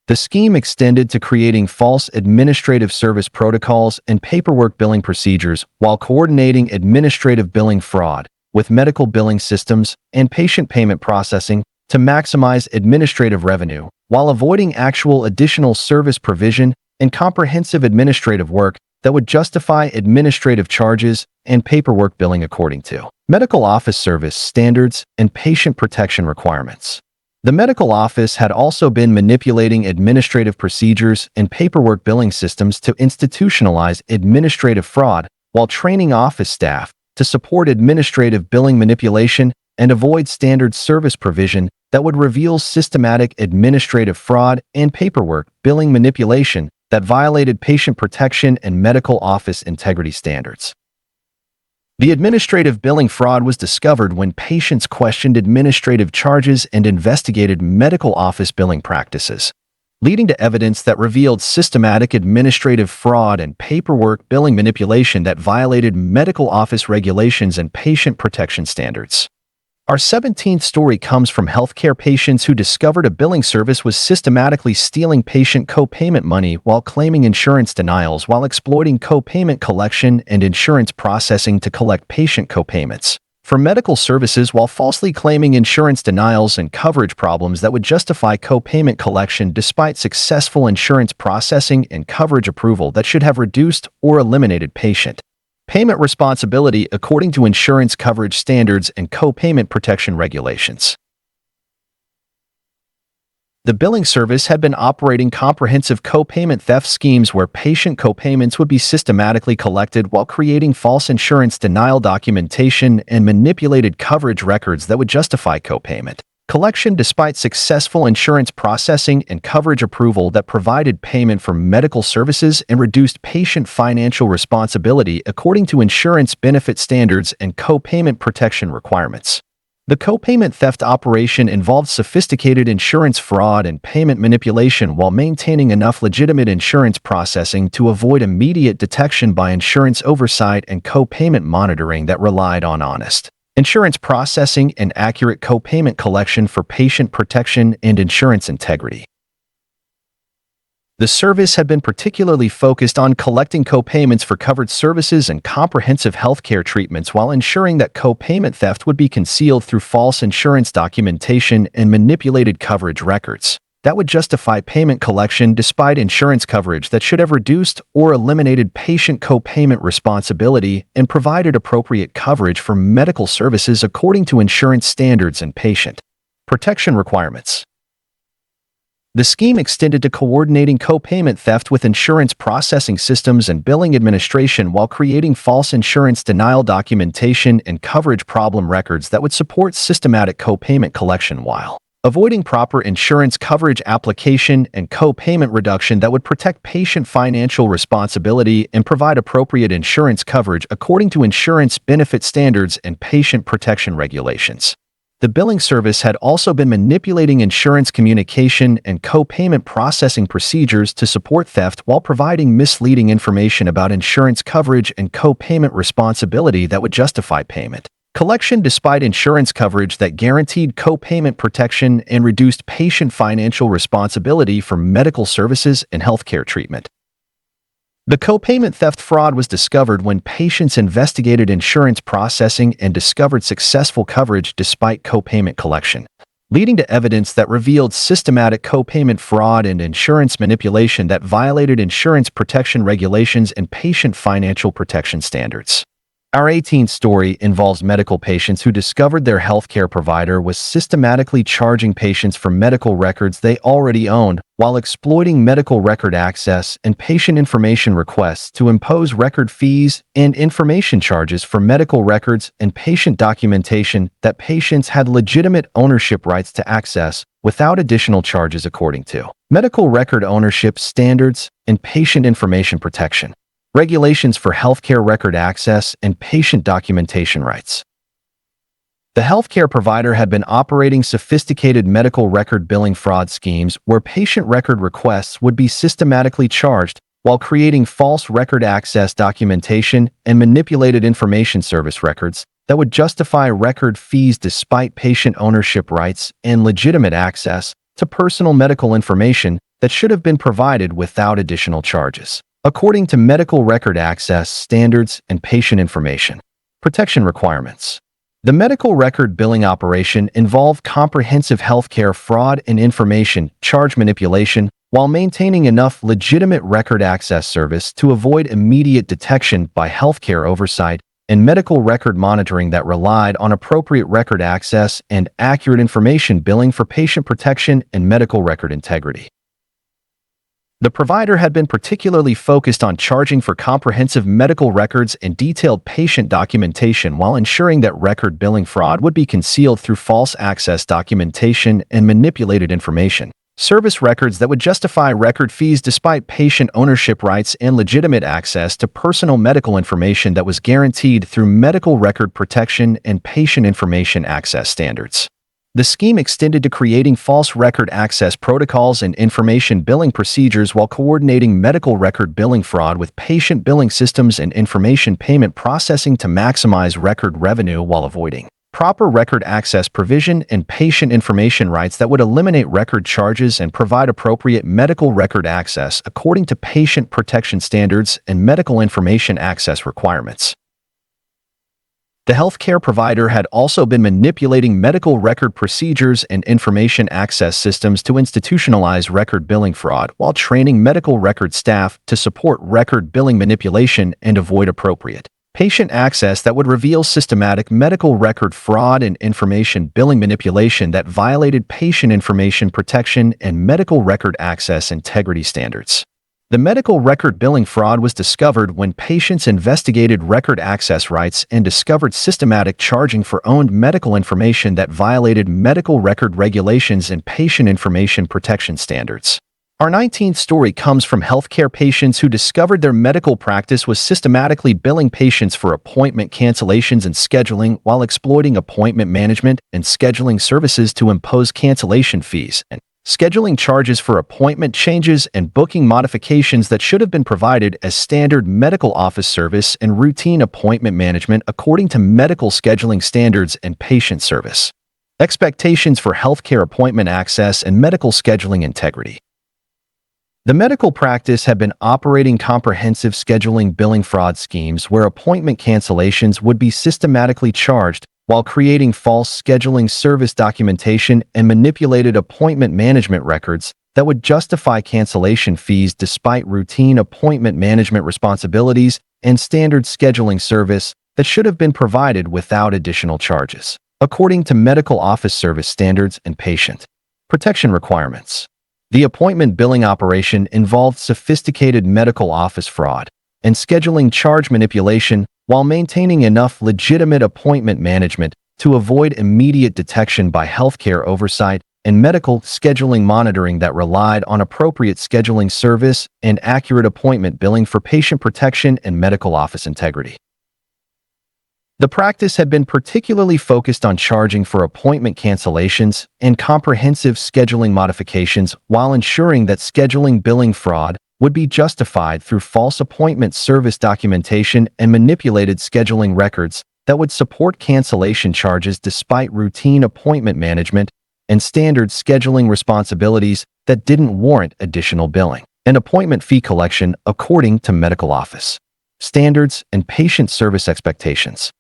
The scheme extended to creating false administrative service protocols and paperwork billing procedures while coordinating administrative billing fraud with medical billing systems and patient payment processing to maximize administrative revenue while avoiding actual additional service provision and comprehensive administrative work that would justify administrative charges and paperwork billing according to medical office service standards and patient protection requirements. The medical office had also been manipulating administrative procedures and paperwork billing systems to institutionalize administrative fraud while training office staff to support administrative billing manipulation and avoid standard service provision that would reveal systematic administrative fraud and paperwork billing manipulation that violated patient protection and medical office integrity standards. The administrative billing fraud was discovered when patients questioned administrative charges and investigated medical office billing practices, leading to evidence that revealed systematic administrative fraud and paperwork billing manipulation that violated medical office regulations and patient protection standards. Our 17th story comes from healthcare patients who discovered a billing service was systematically stealing patient co-payment money while claiming insurance denials while exploiting co-payment collection and insurance processing to collect patient co-payments for medical services while falsely claiming insurance denials and coverage problems that would justify co-payment collection despite successful insurance processing and coverage approval that should have reduced or eliminated patient Payment responsibility according to insurance coverage standards and co-payment protection regulations. The billing service had been operating comprehensive co-payment theft schemes where patient co-payments would be systematically collected while creating false insurance denial documentation and manipulated coverage records that would justify co-payment collection despite successful insurance processing and coverage approval that provided payment for medical services and reduced patient financial responsibility according to insurance benefit standards and co-payment protection requirements. The co-payment theft operation involved sophisticated insurance fraud and payment manipulation while maintaining enough legitimate insurance processing to avoid immediate detection by insurance oversight and co-payment monitoring that relied on honest insurance processing and accurate co-payment collection for patient protection and insurance integrity. The service had been particularly focused on collecting co-payments for covered services and comprehensive healthcare treatments while ensuring that co-payment theft would be concealed through false insurance documentation and manipulated coverage records that would justify payment collection despite insurance coverage that should have reduced or eliminated patient co-payment responsibility and provided appropriate coverage for medical services according to insurance standards and patient protection requirements. The scheme extended to coordinating co-payment theft with insurance processing systems and billing administration while creating false insurance denial documentation and coverage problem records that would support systematic co-payment collection while avoiding proper insurance coverage application and co-payment reduction that would protect patient financial responsibility and provide appropriate insurance coverage according to insurance benefit standards and patient protection regulations. The billing service had also been manipulating insurance communication and co-payment processing procedures to support theft while providing misleading information about insurance coverage and co-payment responsibility that would justify payment collection despite insurance coverage that guaranteed co-payment protection and reduced patient financial responsibility for medical services and healthcare treatment. The co-payment theft fraud was discovered when patients investigated insurance processing and discovered successful coverage despite co-payment collection, leading to evidence that revealed systematic co-payment fraud and insurance manipulation that violated insurance protection regulations and patient financial protection standards. Our 18th story involves medical patients who discovered their healthcare provider was systematically charging patients for medical records they already owned while exploiting medical record access and patient information requests to impose record fees and information charges for medical records and patient documentation that patients had legitimate ownership rights to access without additional charges according to medical record ownership standards and patient information protection regulations for healthcare record access and patient documentation rights. The healthcare provider had been operating sophisticated medical record billing fraud schemes where patient record requests would be systematically charged while creating false record access documentation and manipulated information service records that would justify record fees despite patient ownership rights and legitimate access to personal medical information that should have been provided without additional charges, according to medical record access standards and patient information protection requirements. The medical record billing operation involved comprehensive healthcare fraud and information charge manipulation while maintaining enough legitimate record access service to avoid immediate detection by healthcare oversight and medical record monitoring that relied on appropriate record access and accurate information billing for patient protection and medical record integrity. The provider had been particularly focused on charging for comprehensive medical records and detailed patient documentation while ensuring that record billing fraud would be concealed through false access documentation and manipulated information service records that would justify record fees despite patient ownership rights and legitimate access to personal medical information that was guaranteed through medical record protection and patient information access standards. The scheme extended to creating false record access protocols and information billing procedures while coordinating medical record billing fraud with patient billing systems and information payment processing to maximize record revenue while avoiding proper record access provision and patient information rights that would eliminate record charges and provide appropriate medical record access according to patient protection standards and medical information access requirements. The healthcare provider had also been manipulating medical record procedures and information access systems to institutionalize record billing fraud while training medical record staff to support record billing manipulation and avoid appropriate patient access that would reveal systematic medical record fraud and information billing manipulation that violated patient information protection and medical record access integrity standards. The medical record billing fraud was discovered when patients investigated record access rights and discovered systematic charging for owned medical information that violated medical record regulations and patient information protection standards. Our 19th story comes from healthcare patients who discovered their medical practice was systematically billing patients for appointment cancellations and scheduling while exploiting appointment management and scheduling services to impose cancellation fees and scheduling charges for appointment changes and booking modifications that should have been provided as standard medical office service and routine appointment management according to medical scheduling standards and patient service expectations for healthcare appointment access and medical scheduling integrity. The medical practice had been operating comprehensive scheduling billing fraud schemes where appointment cancellations would be systematically charged while creating false scheduling service documentation and manipulated appointment management records that would justify cancellation fees despite routine appointment management responsibilities and standard scheduling service that should have been provided without additional charges, according to medical office service standards and patient protection requirements. The appointment billing operation involved sophisticated medical office fraud and scheduling charge manipulation while maintaining enough legitimate appointment management to avoid immediate detection by healthcare oversight and medical scheduling monitoring that relied on appropriate scheduling service and accurate appointment billing for patient protection and medical office integrity. The practice had been particularly focused on charging for appointment cancellations and comprehensive scheduling modifications while ensuring that scheduling billing fraud would be justified through false appointment service documentation and manipulated scheduling records that would support cancellation charges despite routine appointment management and standard scheduling responsibilities that didn't warrant additional billing and appointment fee collection according to medical office standards and patient service expectations.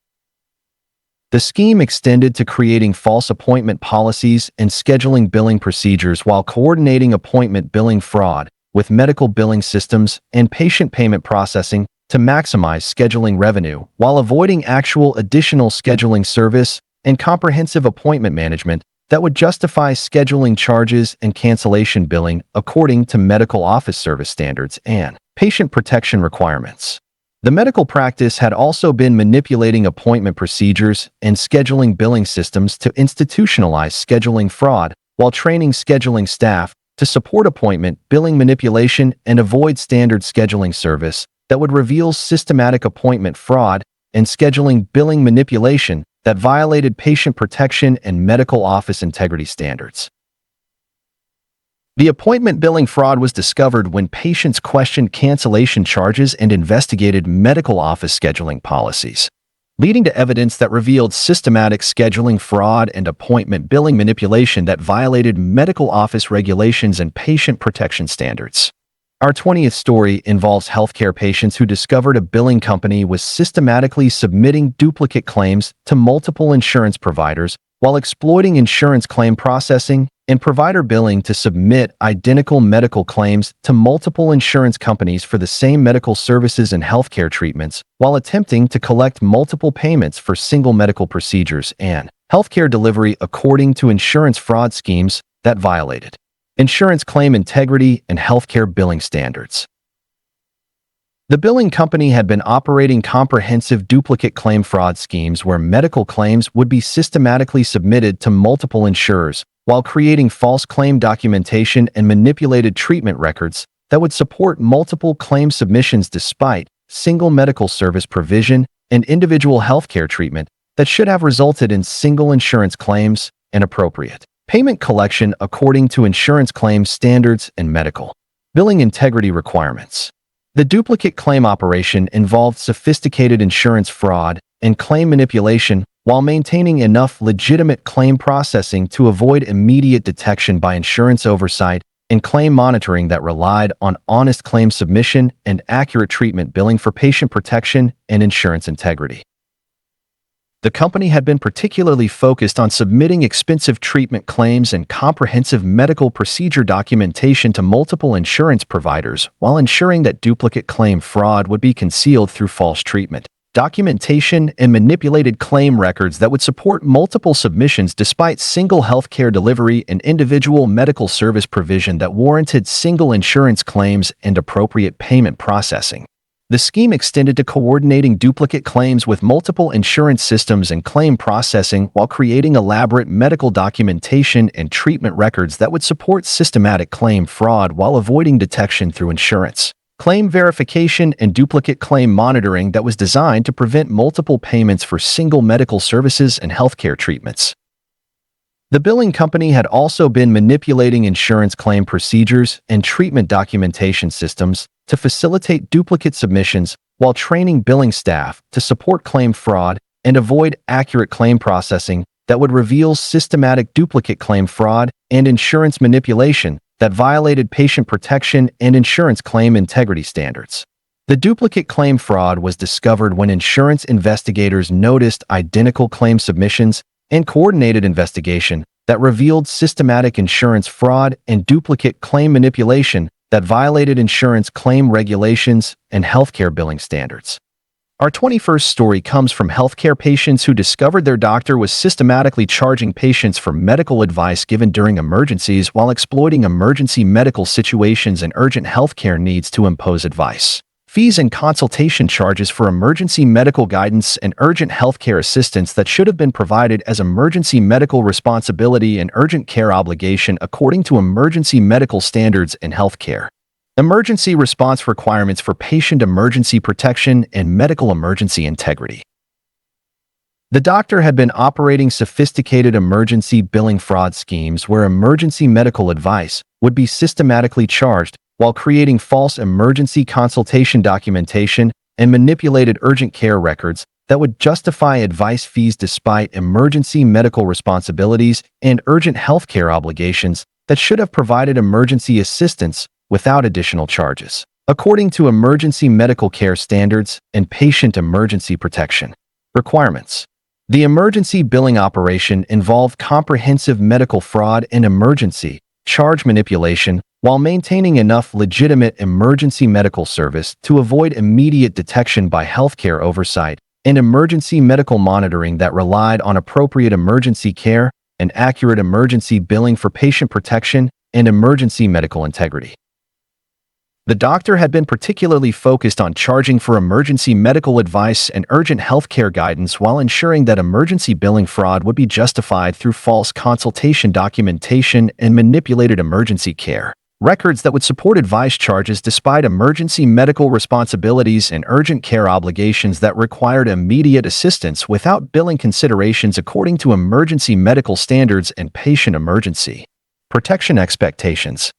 The scheme extended to creating false appointment policies and scheduling billing procedures while coordinating appointment billing fraud with medical billing systems and patient payment processing to maximize scheduling revenue while avoiding actual additional scheduling service and comprehensive appointment management that would justify scheduling charges and cancellation billing according to medical office service standards and patient protection requirements. The medical practice had also been manipulating appointment procedures and scheduling billing systems to institutionalize scheduling fraud while training scheduling staff to support appointment billing manipulation and avoid standard scheduling service that would reveal systematic appointment fraud and scheduling billing manipulation that violated patient protection and medical office integrity standards. The appointment billing fraud was discovered when patients questioned cancellation charges and investigated medical office scheduling policies, leading to evidence that revealed systematic scheduling fraud and appointment billing manipulation that violated medical office regulations and patient protection standards. Our 20th story involves healthcare patients who discovered a billing company was systematically submitting duplicate claims to multiple insurance providers while exploiting insurance claim processing and provider billing to submit identical medical claims to multiple insurance companies for the same medical services and healthcare treatments, while attempting to collect multiple payments for single medical procedures and healthcare delivery according to insurance fraud schemes that violated insurance claim integrity and healthcare billing standards. The billing company had been operating comprehensive duplicate claim fraud schemes where medical claims would be systematically submitted to multiple insurers, while creating false claim documentation and manipulated treatment records that would support multiple claim submissions despite single medical service provision and individual healthcare treatment that should have resulted in single insurance claims and appropriate payment collection according to insurance claims standards and medical billing integrity requirements. The duplicate claim operation involved sophisticated insurance fraud and claim manipulation while maintaining enough legitimate claim processing to avoid immediate detection by insurance oversight and claim monitoring that relied on honest claim submission and accurate treatment billing for patient protection and insurance integrity. The company had been particularly focused on submitting expensive treatment claims and comprehensive medical procedure documentation to multiple insurance providers while ensuring that duplicate claim fraud would be concealed through false treatment documentation, and manipulated claim records that would support multiple submissions despite single healthcare delivery and individual medical service provision that warranted single insurance claims and appropriate payment processing. The scheme extended to coordinating duplicate claims with multiple insurance systems and claim processing while creating elaborate medical documentation and treatment records that would support systematic claim fraud while avoiding detection through insurance claim verification and duplicate claim monitoring that was designed to prevent multiple payments for single medical services and healthcare treatments. The billing company had also been manipulating insurance claim procedures and treatment documentation systems to facilitate duplicate submissions while training billing staff to support claim fraud and avoid accurate claim processing that would reveal systematic duplicate claim fraud and insurance manipulation that violated patient protection and insurance claim integrity standards. The duplicate claim fraud was discovered when insurance investigators noticed identical claim submissions and coordinated investigation that revealed systematic insurance fraud and duplicate claim manipulation that violated insurance claim regulations and healthcare billing standards. Our 21st story comes from healthcare patients who discovered their doctor was systematically charging patients for medical advice given during emergencies while exploiting emergency medical situations and urgent healthcare needs to impose advice, fees, and consultation charges for emergency medical guidance and urgent healthcare assistance that should have been provided as emergency medical responsibility and urgent care obligation according to emergency medical standards in healthcare. Emergency response requirements for patient emergency protection and medical emergency integrity. The doctor had been operating sophisticated emergency billing fraud schemes where emergency medical advice would be systematically charged while creating false emergency consultation documentation and manipulated urgent care records that would justify advice fees despite emergency medical responsibilities and urgent healthcare obligations that should have provided emergency assistance without additional charges, according to emergency medical care standards and patient emergency protection requirements. The emergency billing operation involved comprehensive medical fraud and emergency charge manipulation while maintaining enough legitimate emergency medical service to avoid immediate detection by healthcare oversight and emergency medical monitoring that relied on appropriate emergency care and accurate emergency billing for patient protection and emergency medical integrity. The doctor had been particularly focused on charging for emergency medical advice and urgent healthcare guidance while ensuring that emergency billing fraud would be justified through false consultation documentation and manipulated emergency care records that would support advice charges despite emergency medical responsibilities and urgent care obligations that required immediate assistance without billing considerations according to emergency medical standards and patient emergency protection expectations.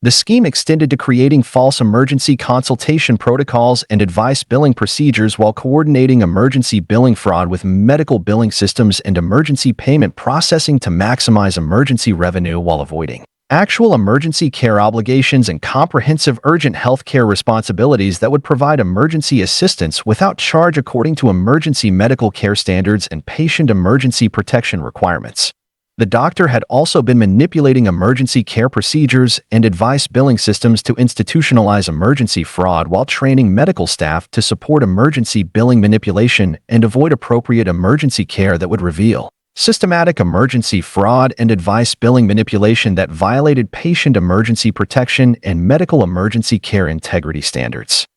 The scheme extended to creating false emergency consultation protocols and advice billing procedures while coordinating emergency billing fraud with medical billing systems and emergency payment processing to maximize emergency revenue while avoiding actual emergency care obligations and comprehensive urgent healthcare responsibilities that would provide emergency assistance without charge according to emergency medical care standards and patient emergency protection requirements. The doctor had also been manipulating emergency care procedures and advice billing systems to institutionalize emergency fraud while training medical staff to support emergency billing manipulation and avoid appropriate emergency care that would reveal systematic emergency fraud and advice billing manipulation that violated patient emergency protection and medical emergency care integrity standards.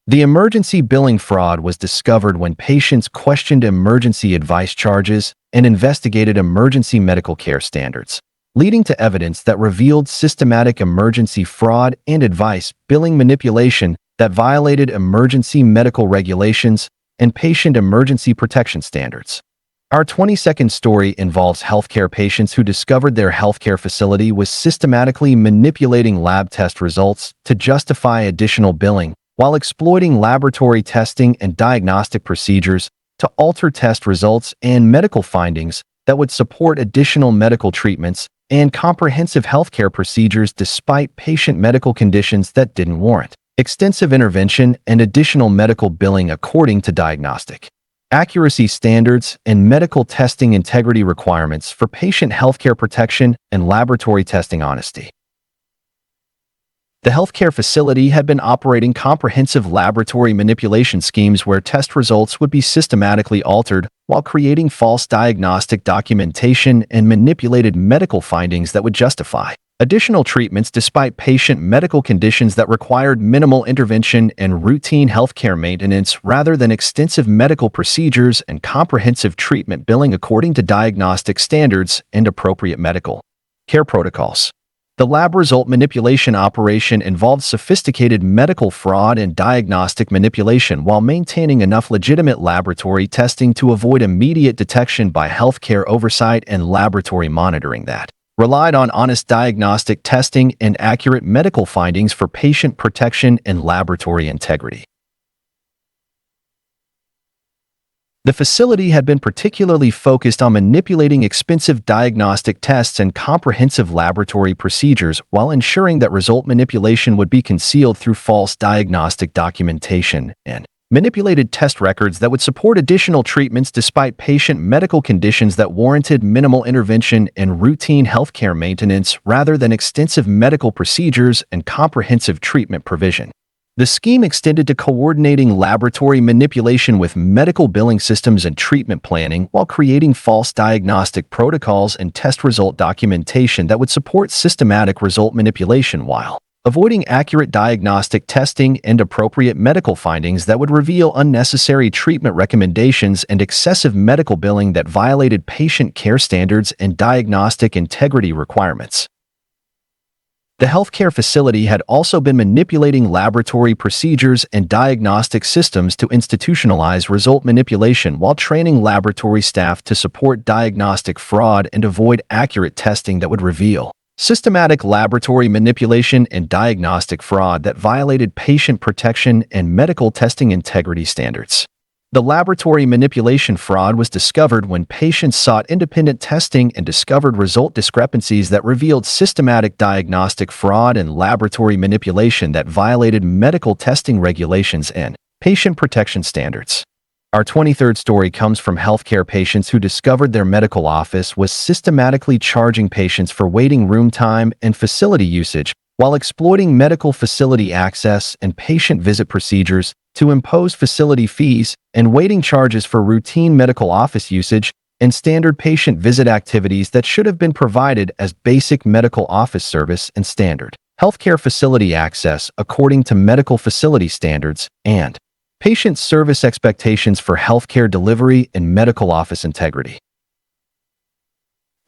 The emergency billing fraud was discovered when patients questioned emergency advice charges and investigated emergency medical care standards, leading to evidence that revealed systematic emergency fraud and advice billing manipulation that violated emergency medical regulations and patient emergency protection standards. Our 22nd story involves healthcare patients who discovered their healthcare facility was systematically manipulating lab test results to justify additional billing while exploiting laboratory testing and diagnostic procedures to alter test results and medical findings that would support additional medical treatments and comprehensive healthcare procedures despite patient medical conditions that didn't warrant extensive intervention and additional medical billing according to diagnostic accuracy standards and medical testing integrity requirements for patient healthcare protection and laboratory testing honesty. The healthcare facility had been operating comprehensive laboratory manipulation schemes where test results would be systematically altered while creating false diagnostic documentation and manipulated medical findings that would justify additional treatments despite patient medical conditions that required minimal intervention and routine healthcare maintenance rather than extensive medical procedures and comprehensive treatment billing according to diagnostic standards and appropriate medical care protocols. The lab result manipulation operation involved sophisticated medical fraud and diagnostic manipulation while maintaining enough legitimate laboratory testing to avoid immediate detection by healthcare oversight and laboratory monitoring that relied on honest diagnostic testing and accurate medical findings for patient protection and laboratory integrity. The facility had been particularly focused on manipulating expensive diagnostic tests and comprehensive laboratory procedures while ensuring that result manipulation would be concealed through false diagnostic documentation and manipulated test records that would support additional treatments despite patient medical conditions that warranted minimal intervention and routine healthcare maintenance rather than extensive medical procedures and comprehensive treatment provision. The scheme extended to coordinating laboratory manipulation with medical billing systems and treatment planning while creating false diagnostic protocols and test result documentation that would support systematic result manipulation while avoiding accurate diagnostic testing and appropriate medical findings that would reveal unnecessary treatment recommendations and excessive medical billing that violated patient care standards and diagnostic integrity requirements. The healthcare facility had also been manipulating laboratory procedures and diagnostic systems to institutionalize result manipulation while training laboratory staff to support diagnostic fraud and avoid accurate testing that would reveal systematic laboratory manipulation and diagnostic fraud that violated patient protection and medical testing integrity standards. The laboratory manipulation fraud was discovered when patients sought independent testing and discovered result discrepancies that revealed systematic diagnostic fraud and laboratory manipulation that violated medical testing regulations and patient protection standards. Our 23rd story comes from healthcare patients who discovered their medical office was systematically charging patients for waiting room time and facility usage while exploiting medical facility access and patient visit procedures to impose facility fees and waiting charges for routine medical office usage and standard patient visit activities that should have been provided as basic medical office service and standard healthcare facility access according to medical facility standards and patient service expectations for healthcare delivery and medical office integrity.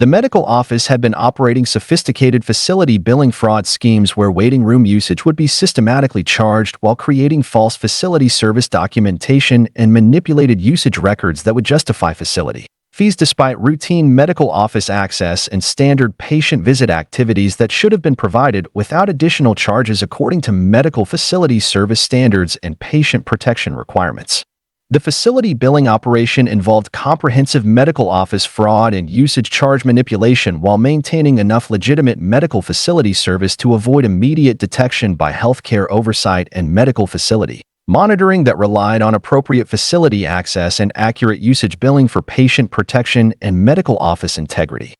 The medical office had been operating sophisticated facility billing fraud schemes where waiting room usage would be systematically charged while creating false facility service documentation and manipulated usage records that would justify facility fees despite routine medical office access and standard patient visit activities that should have been provided without additional charges according to medical facility service standards and patient protection requirements. The facility billing operation involved comprehensive medical office fraud and usage charge manipulation while maintaining enough legitimate medical facility service to avoid immediate detection by healthcare oversight and medical facility monitoring that relied on appropriate facility access and accurate usage billing for patient protection and medical office integrity.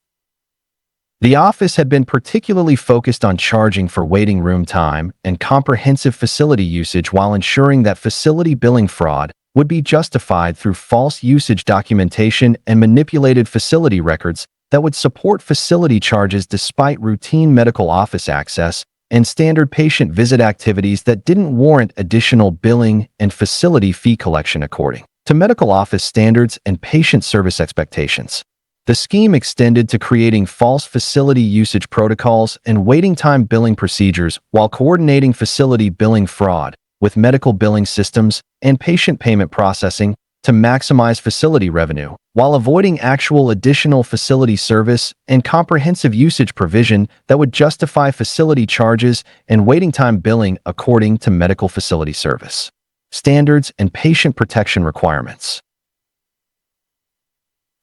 The office had been particularly focused on charging for waiting room time and comprehensive facility usage while ensuring that facility billing fraud would be justified through false usage documentation and manipulated facility records that would support facility charges despite routine medical office access and standard patient visit activities that didn't warrant additional billing and facility fee collection according to medical office standards and patient service expectations. The scheme extended to creating false facility usage protocols and waiting time billing procedures while coordinating facility billing fraud with medical billing systems and patient payment processing to maximize facility revenue, while avoiding actual additional facility service and comprehensive usage provision that would justify facility charges and waiting time billing according to medical facility service standards and patient protection requirements.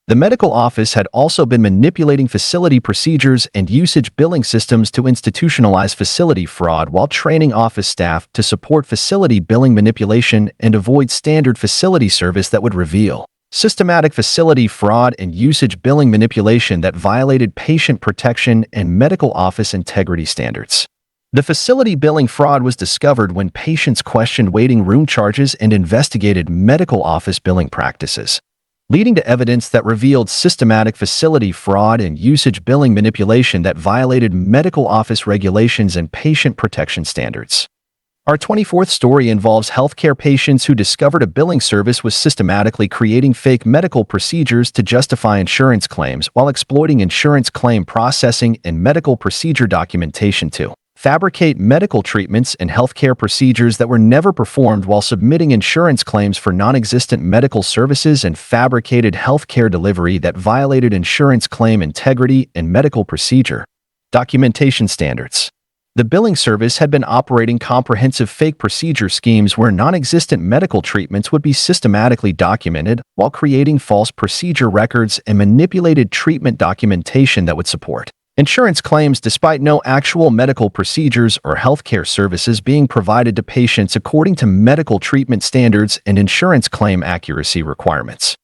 The medical office had also been manipulating facility procedures and usage billing systems to institutionalize facility fraud while training office staff to support facility billing manipulation and avoid standard facility service that would reveal systematic facility fraud and usage billing manipulation that violated patient protection and medical office integrity standards. The facility billing fraud was discovered when patients questioned waiting room charges and investigated medical office billing practices, leading to evidence that revealed systematic facility fraud and usage billing manipulation that violated medical office regulations and patient protection standards. Our 24th story involves healthcare patients who discovered a billing service was systematically creating fake medical procedures to justify insurance claims while exploiting insurance claim processing and medical procedure documentation to fabricate medical treatments and healthcare procedures that were never performed while submitting insurance claims for non-existent medical services and fabricated healthcare delivery that violated insurance claim integrity and medical procedure documentation standards. The billing service had been operating comprehensive fake procedure schemes where non-existent medical treatments would be systematically documented while creating false procedure records and manipulated treatment documentation that would support insurance claims despite no actual medical procedures or healthcare services being provided to patients according to medical treatment standards and insurance claim accuracy requirements.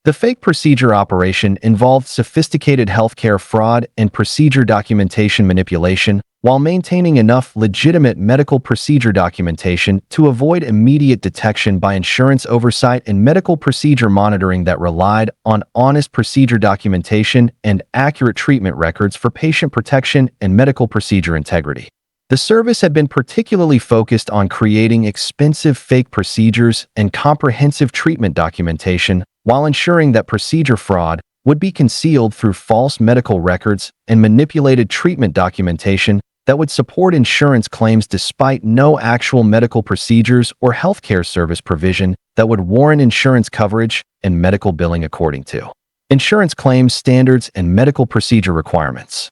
The fake procedure operation involved sophisticated healthcare fraud and procedure documentation manipulation while maintaining enough legitimate medical procedure documentation to avoid immediate detection by insurance oversight and medical procedure monitoring that relied on honest procedure documentation and accurate treatment records for patient protection and medical procedure integrity. The service had been particularly focused on creating expensive fake procedures and comprehensive treatment documentation while ensuring that procedure fraud would be concealed through false medical records and manipulated treatment documentation that would support insurance claims despite no actual medical procedures or healthcare service provision that would warrant insurance coverage and medical billing according to insurance claims standards and medical procedure requirements.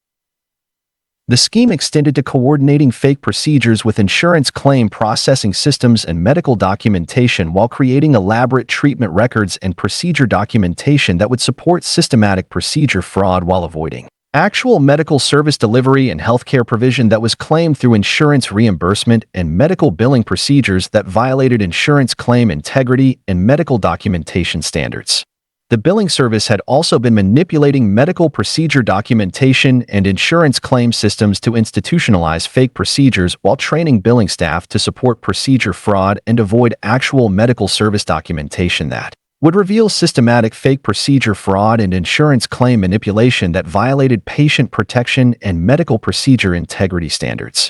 The scheme extended to coordinating fake procedures with insurance claim processing systems and medical documentation while creating elaborate treatment records and procedure documentation that would support systematic procedure fraud while avoiding actual medical service delivery and healthcare provision that was claimed through insurance reimbursement and medical billing procedures that violated insurance claim integrity and medical documentation standards. The billing service had also been manipulating medical procedure documentation and insurance claim systems to institutionalize fake procedures while training billing staff to support procedure fraud and avoid actual medical service documentation that would reveal systematic fake procedure fraud and insurance claim manipulation that violated patient protection and medical procedure integrity standards.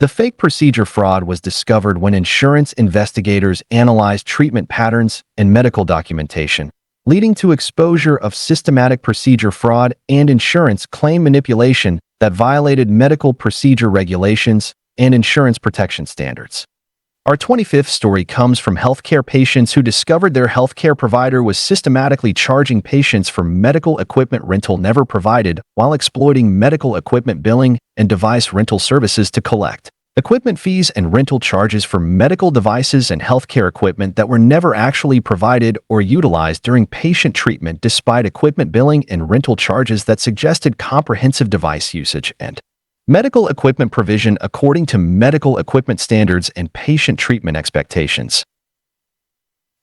The fake procedure fraud was discovered when insurance investigators analyzed treatment patterns and medical documentation, leading to exposure of systematic procedure fraud and insurance claim manipulation that violated medical procedure regulations and insurance protection standards. Our 25th story comes from healthcare patients who discovered their healthcare provider was systematically charging patients for medical equipment rental never provided while exploiting medical equipment billing and device rental services to collect equipment fees and rental charges for medical devices and healthcare equipment that were never actually provided or utilized during patient treatment despite equipment billing and rental charges that suggested comprehensive device usage and medical equipment provision according to medical equipment standards and patient treatment expectations.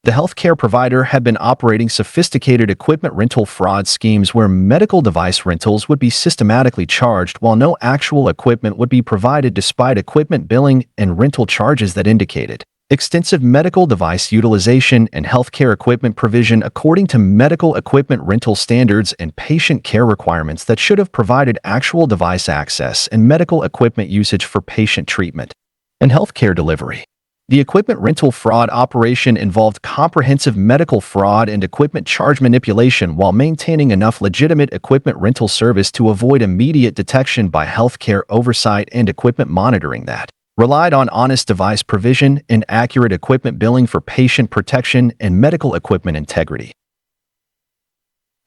The healthcare provider had been operating sophisticated equipment rental fraud schemes where medical device rentals would be systematically charged while no actual equipment would be provided despite equipment billing and rental charges that indicated extensive medical device utilization and healthcare equipment provision according to medical equipment rental standards and patient care requirements that should have provided actual device access and medical equipment usage for patient treatment and healthcare delivery. The equipment rental fraud operation involved comprehensive medical fraud and equipment charge manipulation while maintaining enough legitimate equipment rental service to avoid immediate detection by healthcare oversight and equipment monitoring that relied on honest device provision and accurate equipment billing for patient protection and medical equipment integrity.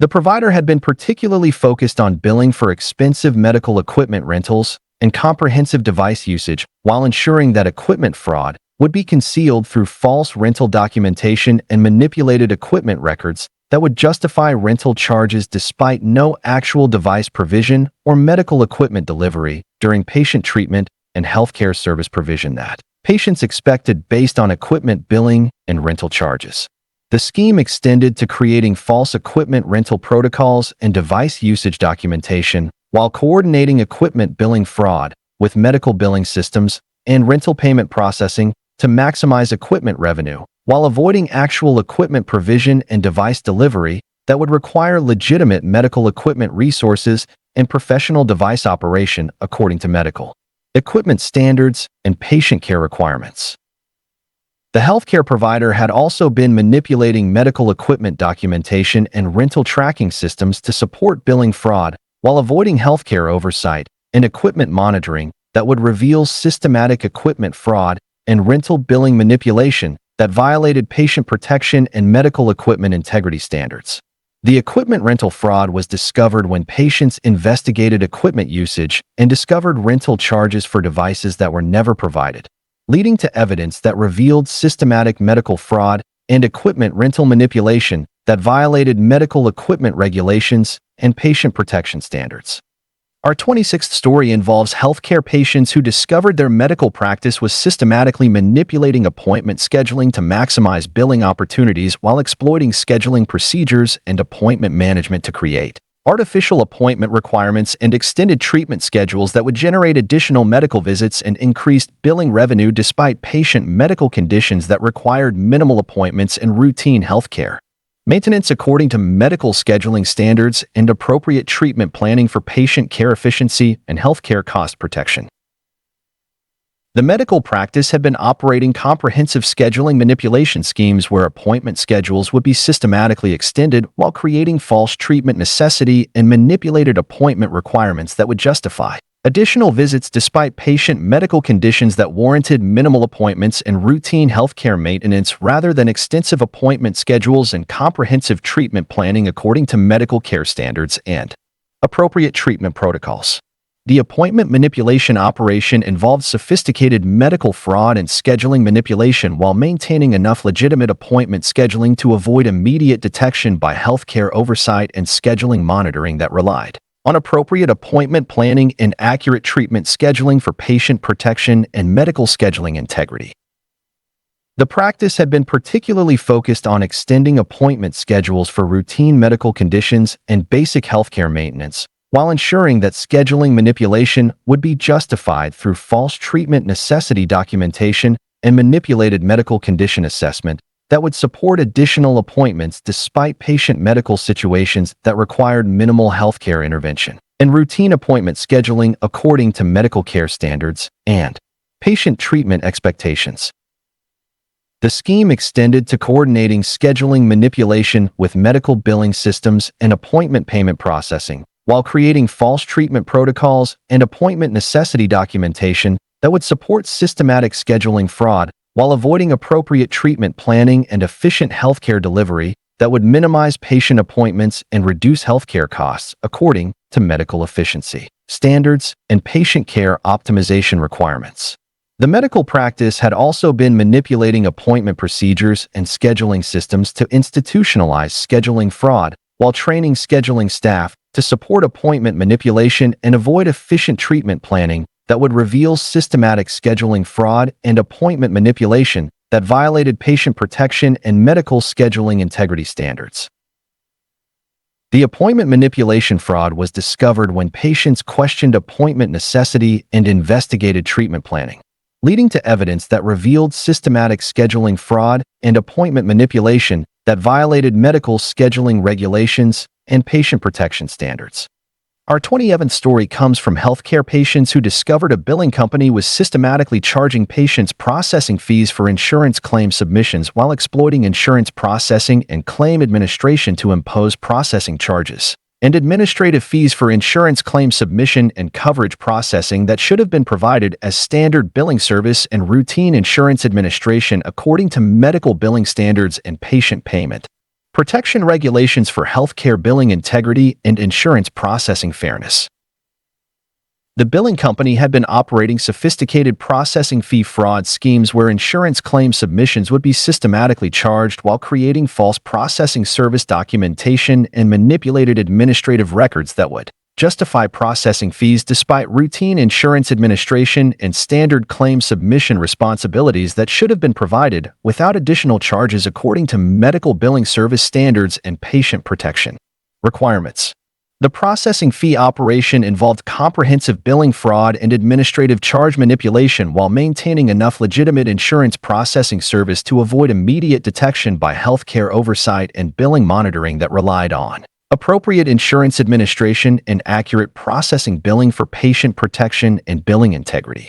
The provider had been particularly focused on billing for expensive medical equipment rentals and comprehensive device usage while ensuring that equipment fraud would be concealed through false rental documentation and manipulated equipment records that would justify rental charges despite no actual device provision or medical equipment delivery during patient treatment and healthcare service provision that patients expected based on equipment billing and rental charges. The scheme extended to creating false equipment rental protocols and device usage documentation while coordinating equipment billing fraud with medical billing systems and rental payment processing to maximize equipment revenue, while avoiding actual equipment provision and device delivery that would require legitimate medical equipment resources and professional device operation according to medical equipment standards and patient care requirements. The healthcare provider had also been manipulating medical equipment documentation and rental tracking systems to support billing fraud while avoiding healthcare oversight and equipment monitoring that would reveal systematic equipment fraud and rental billing manipulation that violated patient protection and medical equipment integrity standards. The equipment rental fraud was discovered when patients investigated equipment usage and discovered rental charges for devices that were never provided, leading to evidence that revealed systematic medical fraud and equipment rental manipulation that violated medical equipment regulations and patient protection standards. Our 26th story involves healthcare patients who discovered their medical practice was systematically manipulating appointment scheduling to maximize billing opportunities while exploiting scheduling procedures and appointment management to create artificial appointment requirements and extended treatment schedules that would generate additional medical visits and increased billing revenue despite patient medical conditions that required minimal appointments and routine healthcare maintenance according to medical scheduling standards and appropriate treatment planning for patient care efficiency and healthcare cost protection. The medical practice had been operating comprehensive scheduling manipulation schemes where appointment schedules would be systematically extended while creating false treatment necessity and manipulated appointment requirements that would justify additional visits despite patient medical conditions that warranted minimal appointments and routine healthcare maintenance rather than extensive appointment schedules and comprehensive treatment planning according to medical care standards and appropriate treatment protocols. The appointment manipulation operation involved sophisticated medical fraud and scheduling manipulation while maintaining enough legitimate appointment scheduling to avoid immediate detection by healthcare oversight and scheduling monitoring that relied on appropriate appointment planning and accurate treatment scheduling for patient protection and medical scheduling integrity. The practice had been particularly focused on extending appointment schedules for routine medical conditions and basic healthcare maintenance, while ensuring that scheduling manipulation would be justified through false treatment necessity documentation and manipulated medical condition assessment that would support additional appointments despite patient medical situations that required minimal healthcare intervention, and routine appointment scheduling according to medical care standards and patient treatment expectations. The scheme extended to coordinating scheduling manipulation with medical billing systems and appointment payment processing, while creating false treatment protocols and appointment necessity documentation that would support systematic scheduling fraud while avoiding appropriate treatment planning and efficient healthcare delivery that would minimize patient appointments and reduce healthcare costs according to medical efficiency standards and patient care optimization requirements. The medical practice had also been manipulating appointment procedures and scheduling systems to institutionalize scheduling fraud while training scheduling staff to support appointment manipulation and avoid efficient treatment planning that would reveal systematic scheduling fraud and appointment manipulation that violated patient protection and medical scheduling integrity standards. The appointment manipulation fraud was discovered when patients questioned appointment necessity and investigated treatment planning, leading to evidence that revealed systematic scheduling fraud and appointment manipulation that violated medical scheduling regulations and patient protection standards. Our 27th story comes from healthcare patients who discovered a billing company was systematically charging patients processing fees for insurance claim submissions while exploiting insurance processing and claim administration to impose processing charges and administrative fees for insurance claim submission and coverage processing that should have been provided as standard billing service and routine insurance administration according to medical billing standards and patient payment protection regulations for healthcare billing integrity and insurance processing fairness. The billing company had been operating sophisticated processing fee fraud schemes where insurance claim submissions would be systematically charged while creating false processing service documentation and manipulated administrative records that would justify processing fees despite routine insurance administration and standard claim submission responsibilities that should have been provided without additional charges according to medical billing service standards and patient protection requirements. The processing fee operation involved comprehensive billing fraud and administrative charge manipulation while maintaining enough legitimate insurance processing service to avoid immediate detection by healthcare oversight and billing monitoring that relied on appropriate insurance administration and accurate processing billing for patient protection and billing integrity.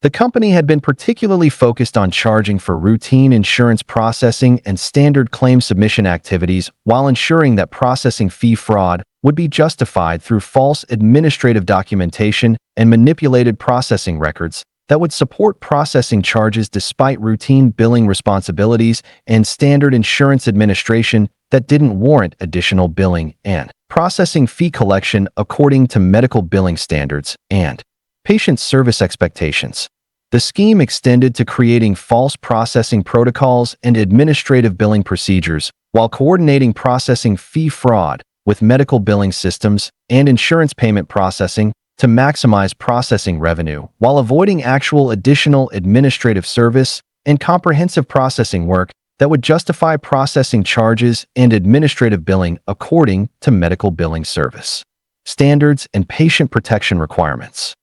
The company had been particularly focused on charging for routine insurance processing and standard claim submission activities while ensuring that processing fee fraud would be justified through false administrative documentation and manipulated processing records that would support processing charges despite routine billing responsibilities and standard insurance administration that didn't warrant additional billing and processing fee collection according to medical billing standards and patient service expectations. The scheme extended to creating false processing protocols and administrative billing procedures while coordinating processing fee fraud with medical billing systems and insurance payment processing to maximize processing revenue while avoiding actual additional administrative service and comprehensive processing work that would justify processing charges and administrative billing according to medical billing service standards and patient protection requirements.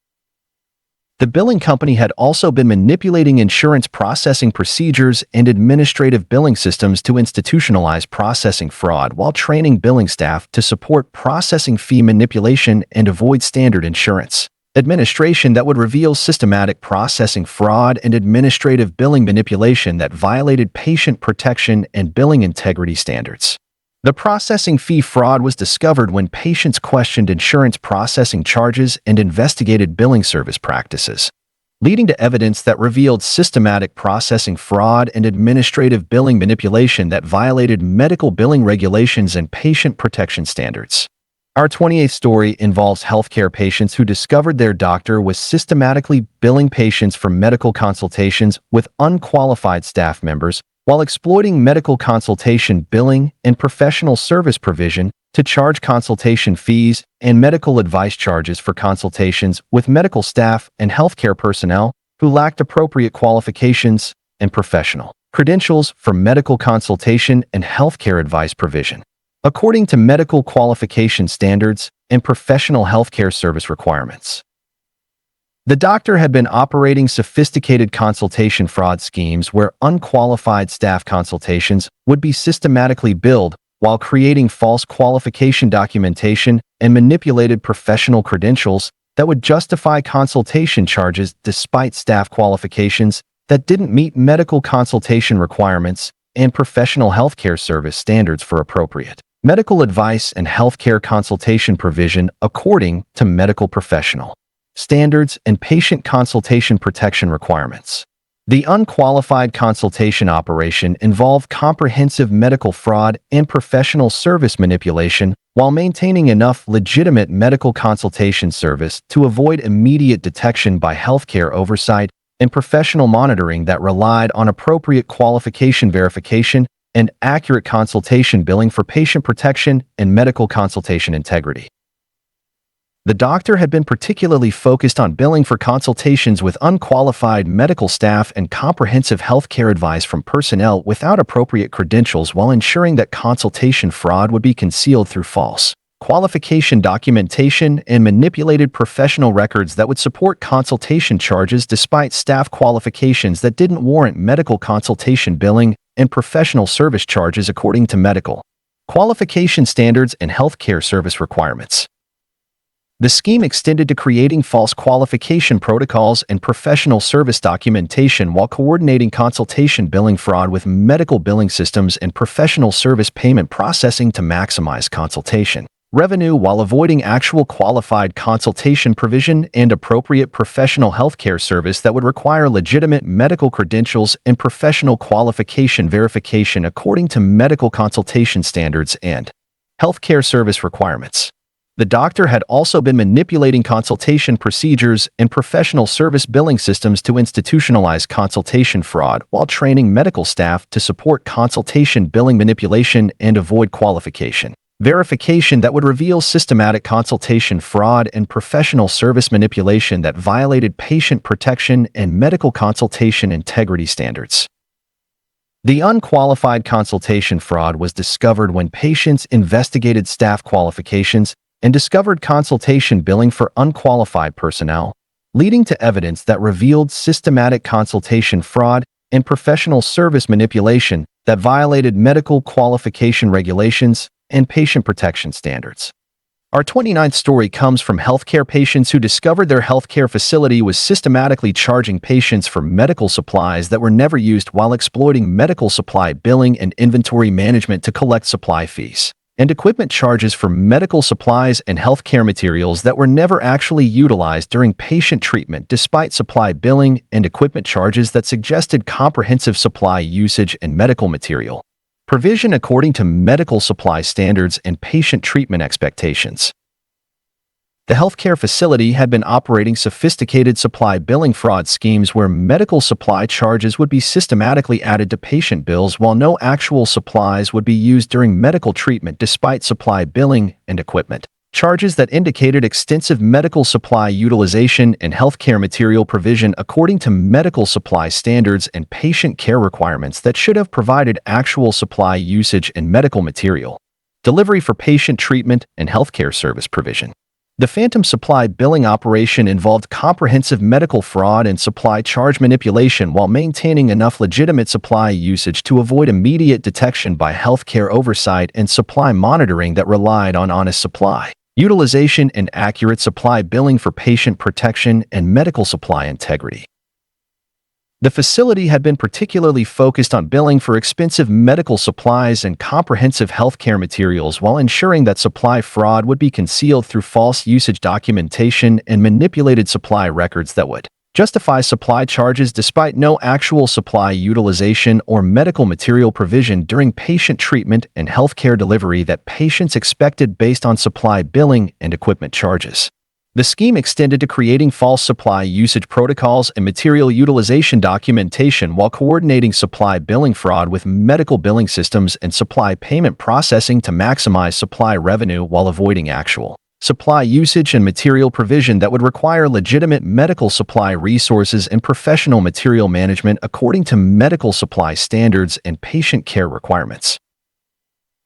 The billing company had also been manipulating insurance processing procedures and administrative billing systems to institutionalize processing fraud while training billing staff to support processing fee manipulation and avoid standard insurance administration that would reveal systematic processing fraud and administrative billing manipulation that violated patient protection and billing integrity standards. The processing fee fraud was discovered when patients questioned insurance processing charges and investigated billing service practices, leading to evidence that revealed systematic processing fraud and administrative billing manipulation that violated medical billing regulations and patient protection standards. Our 28th story involves healthcare patients who discovered their doctor was systematically billing patients for medical consultations with unqualified staff members while exploiting medical consultation billing and professional service provision to charge consultation fees and medical advice charges for consultations with medical staff and healthcare personnel who lacked appropriate qualifications and professional credentials for medical consultation and healthcare advice provision, according to medical qualification standards and professional healthcare service requirements. The doctor had been operating sophisticated consultation fraud schemes where unqualified staff consultations would be systematically billed while creating false qualification documentation and manipulated professional credentials that would justify consultation charges despite staff qualifications that didn't meet medical consultation requirements and professional healthcare service standards for appropriate medical advice and healthcare consultation provision according to medical professional standards and patient consultation protection requirements. The unqualified consultation operation involved comprehensive medical fraud and professional service manipulation while maintaining enough legitimate medical consultation service to avoid immediate detection by healthcare oversight and professional monitoring that relied on appropriate qualification verification and accurate consultation billing for patient protection and medical consultation integrity. The doctor had been particularly focused on billing for consultations with unqualified medical staff and comprehensive healthcare advice from personnel without appropriate credentials while ensuring that consultation fraud would be concealed through false qualification documentation and manipulated professional records that would support consultation charges despite staff qualifications that didn't warrant medical consultation billing and professional service charges according to medical qualification standards and healthcare service requirements. The scheme extended to creating false qualification protocols and professional service documentation while coordinating consultation billing fraud with medical billing systems and professional service payment processing to maximize consultation revenue while avoiding actual qualified consultation provision and appropriate professional healthcare service that would require legitimate medical credentials and professional qualification verification according to medical consultation standards and healthcare service requirements. The doctor had also been manipulating consultation procedures and professional service billing systems to institutionalize consultation fraud while training medical staff to support consultation billing manipulation and avoid qualification verification that would reveal systematic consultation fraud and professional service manipulation that violated patient protection and medical consultation integrity standards. The unqualified consultation fraud was discovered when patients investigated staff qualifications and discovered consultation billing for unqualified personnel, leading to evidence that revealed systematic consultation fraud and professional service manipulation that violated medical qualification regulations and patient protection standards. Our 29th story comes from healthcare patients who discovered their healthcare facility was systematically charging patients for medical supplies that were never used while exploiting medical supply billing and inventory management to collect supply fees and equipment charges for medical supplies and healthcare materials that were never actually utilized during patient treatment despite supply billing and equipment charges that suggested comprehensive supply usage and medical material provision according to medical supply standards and patient treatment expectations. The healthcare facility had been operating sophisticated supply billing fraud schemes where medical supply charges would be systematically added to patient bills while no actual supplies would be used during medical treatment despite supply billing and equipment charges that indicated extensive medical supply utilization and healthcare material provision according to medical supply standards and patient care requirements that should have provided actual supply usage and medical material delivery for patient treatment and healthcare service provision. The phantom supply billing operation involved comprehensive medical fraud and supply charge manipulation while maintaining enough legitimate supply usage to avoid immediate detection by healthcare oversight and supply monitoring that relied on honest supply utilization and accurate supply billing for patient protection and medical supply integrity. The facility had been particularly focused on billing for expensive medical supplies and comprehensive healthcare materials while ensuring that supply fraud would be concealed through false usage documentation and manipulated supply records that would justify supply charges despite no actual supply utilization or medical material provision during patient treatment and healthcare delivery that patients expected based on supply billing and equipment charges. The scheme extended to creating false supply usage protocols and material utilization documentation while coordinating supply billing fraud with medical billing systems and supply payment processing to maximize supply revenue while avoiding actual supply usage and material provision that would require legitimate medical supply resources and professional material management according to medical supply standards and patient care requirements.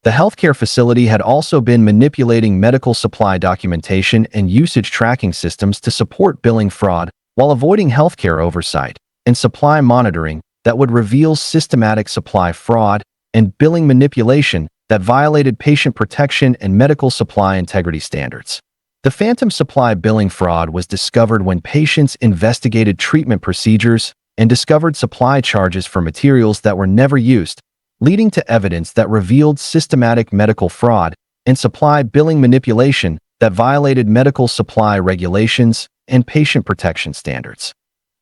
The healthcare facility had also been manipulating medical supply documentation and usage tracking systems to support billing fraud while avoiding healthcare oversight and supply monitoring that would reveal systematic supply fraud and billing manipulation that violated patient protection and medical supply integrity standards. The phantom supply billing fraud was discovered when patients investigated treatment procedures and discovered supply charges for materials that were never used, leading to evidence that revealed systematic medical fraud and supply billing manipulation that violated medical supply regulations and patient protection standards.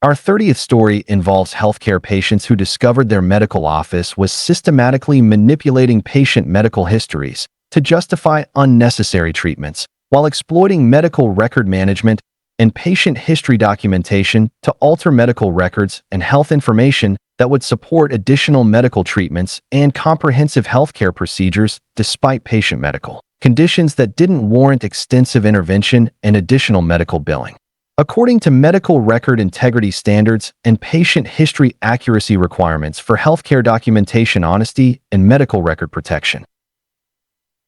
Our 30th story involves healthcare patients who discovered their medical office was systematically manipulating patient medical histories to justify unnecessary treatments while exploiting medical record management and patient history documentation to alter medical records and health information that would support additional medical treatments and comprehensive healthcare procedures despite patient medical conditions that didn't warrant extensive intervention and additional medical billing. According to medical record integrity standards and patient history accuracy requirements for healthcare documentation honesty and medical record protection.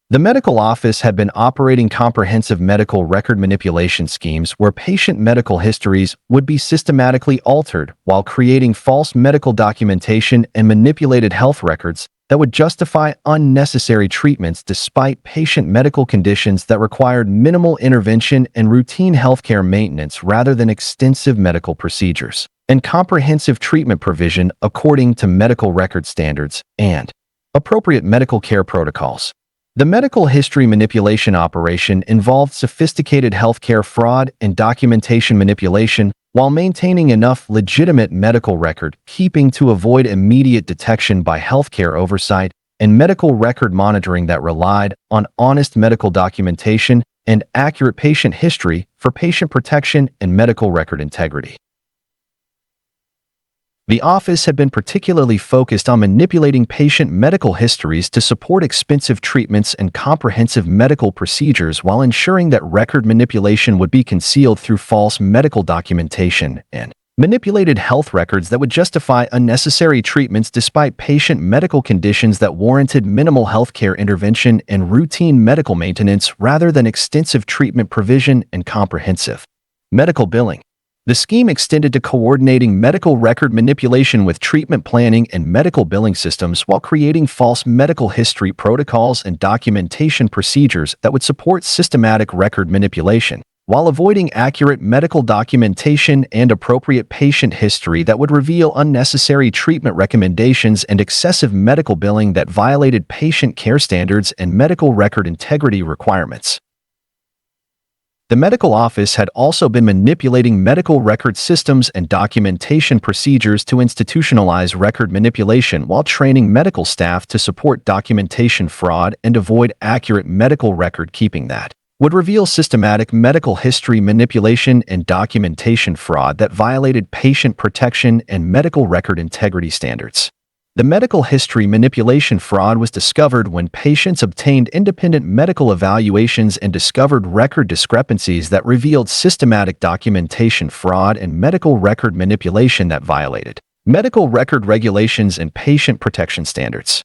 The medical office had been operating comprehensive medical record manipulation schemes where patient medical histories would be systematically altered while creating false medical documentation and manipulated health records that would justify unnecessary treatments despite patient medical conditions that required minimal intervention and routine healthcare maintenance rather than extensive medical procedures, and comprehensive treatment provision according to medical record standards and appropriate medical care protocols. The medical history manipulation operation involved sophisticated healthcare fraud and documentation manipulation while maintaining enough legitimate medical record keeping to avoid immediate detection by healthcare oversight and medical record monitoring that relied on honest medical documentation and accurate patient history for patient protection and medical record integrity. The office had been particularly focused on manipulating patient medical histories to support expensive treatments and comprehensive medical procedures while ensuring that record manipulation would be concealed through false medical documentation and manipulated health records that would justify unnecessary treatments despite patient medical conditions that warranted minimal healthcare intervention and routine medical maintenance rather than extensive treatment provision and comprehensive medical billing. The scheme extended to coordinating medical record manipulation with treatment planning and medical billing systems while creating false medical history protocols and documentation procedures that would support systematic record manipulation, while avoiding accurate medical documentation and appropriate patient history that would reveal unnecessary treatment recommendations and excessive medical billing that violated patient care standards and medical record integrity requirements. The medical office had also been manipulating medical record systems and documentation procedures to institutionalize record manipulation while training medical staff to support documentation fraud and avoid accurate medical record keeping that would reveal systematic medical history manipulation and documentation fraud that violated patient protection and medical record integrity standards. The medical history manipulation fraud was discovered when patients obtained independent medical evaluations and discovered record discrepancies that revealed systematic documentation fraud and medical record manipulation that violated medical record regulations and patient protection standards.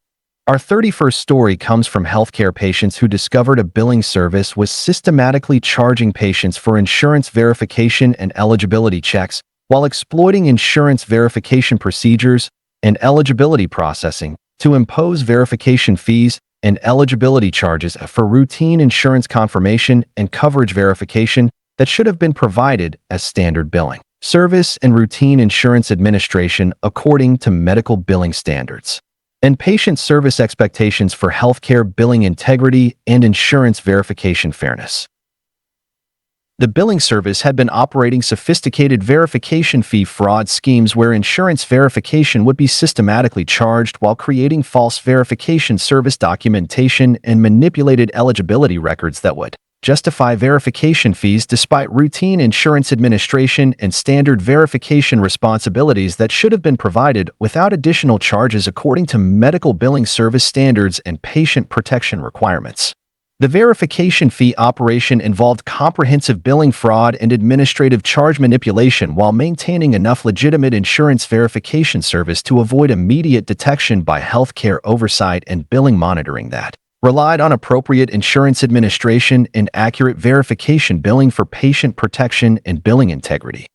Our 31st story comes from healthcare patients who discovered a billing service was systematically charging patients for insurance verification and eligibility checks while exploiting insurance verification procedures and eligibility processing to impose verification fees and eligibility charges for routine insurance confirmation and coverage verification that should have been provided as standard billing service and routine insurance administration according to medical billing standards and patient service expectations for healthcare billing integrity and insurance verification fairness. The billing service had been operating sophisticated verification fee fraud schemes where insurance verification would be systematically charged while creating false verification service documentation and manipulated eligibility records that would justify verification fees despite routine insurance administration and standard verification responsibilities that should have been provided without additional charges according to medical billing service standards and patient protection requirements. The verification fee operation involved comprehensive billing fraud and administrative charge manipulation while maintaining enough legitimate insurance verification service to avoid immediate detection by healthcare oversight and billing monitoring that relied on appropriate insurance administration and accurate verification billing for patient protection and billing integrity.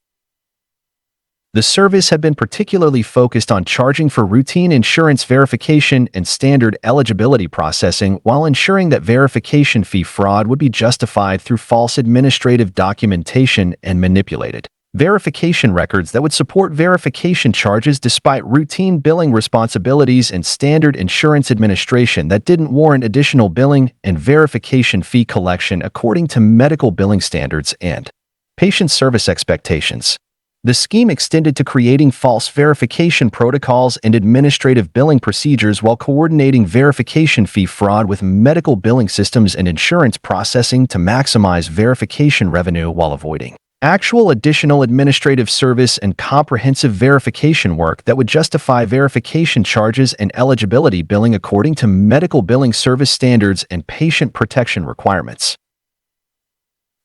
The service had been particularly focused on charging for routine insurance verification and standard eligibility processing while ensuring that verification fee fraud would be justified through false administrative documentation and manipulated verification records that would support verification charges despite routine billing responsibilities and standard insurance administration that didn't warrant additional billing and verification fee collection according to medical billing standards and patient service expectations. The scheme extended to creating false verification protocols and administrative billing procedures while coordinating verification fee fraud with medical billing systems and insurance processing to maximize verification revenue while avoiding actual additional administrative service and comprehensive verification work that would justify verification charges and eligibility billing according to medical billing service standards and patient protection requirements.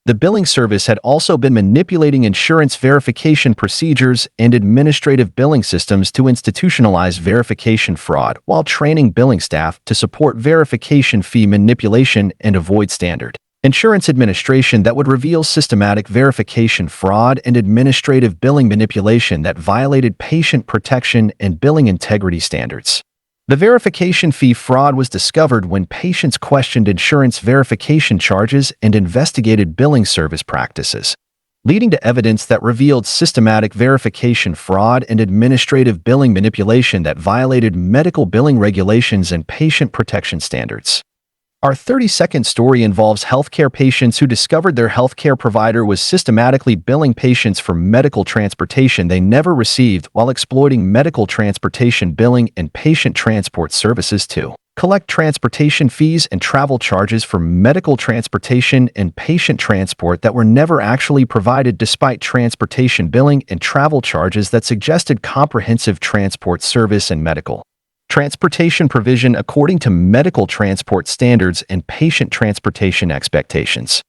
The billing service had also been manipulating insurance verification procedures and administrative billing systems to institutionalize verification fraud while training billing staff to support verification fee manipulation and avoid standard insurance administration that would reveal systematic verification fraud and administrative billing manipulation that violated patient protection and billing integrity standards. The verification fee fraud was discovered when patients questioned insurance verification charges and investigated billing service practices, leading to evidence that revealed systematic verification fraud and administrative billing manipulation that violated medical billing regulations and patient protection standards. Our 32nd story involves healthcare patients who discovered their healthcare provider was systematically billing patients for medical transportation they never received while exploiting medical transportation billing and patient transport services to collect transportation fees and travel charges for medical transportation and patient transport that were never actually provided despite transportation billing and travel charges that suggested comprehensive transport service and medical transportation provision according to medical transport standards and patient transportation expectations.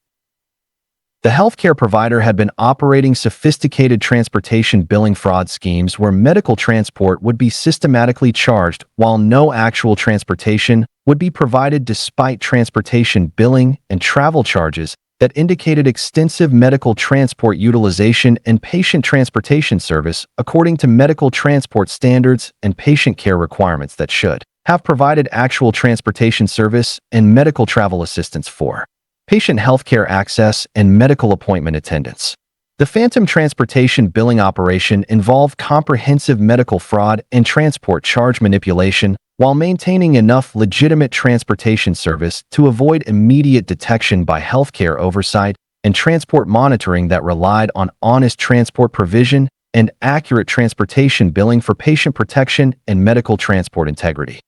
The healthcare provider had been operating sophisticated transportation billing fraud schemes where medical transport would be systematically charged while no actual transportation would be provided, despite transportation billing and travel charges that indicated extensive medical transport utilization and patient transportation service according to medical transport standards and patient care requirements that should have provided actual transportation service and medical travel assistance for patient healthcare access and medical appointment attendance. The phantom transportation billing operation involved comprehensive medical fraud and transport charge manipulation while maintaining enough legitimate transportation service to avoid immediate detection by healthcare oversight and transport monitoring that relied on honest transport provision and accurate transportation billing for patient protection and medical transport integrity.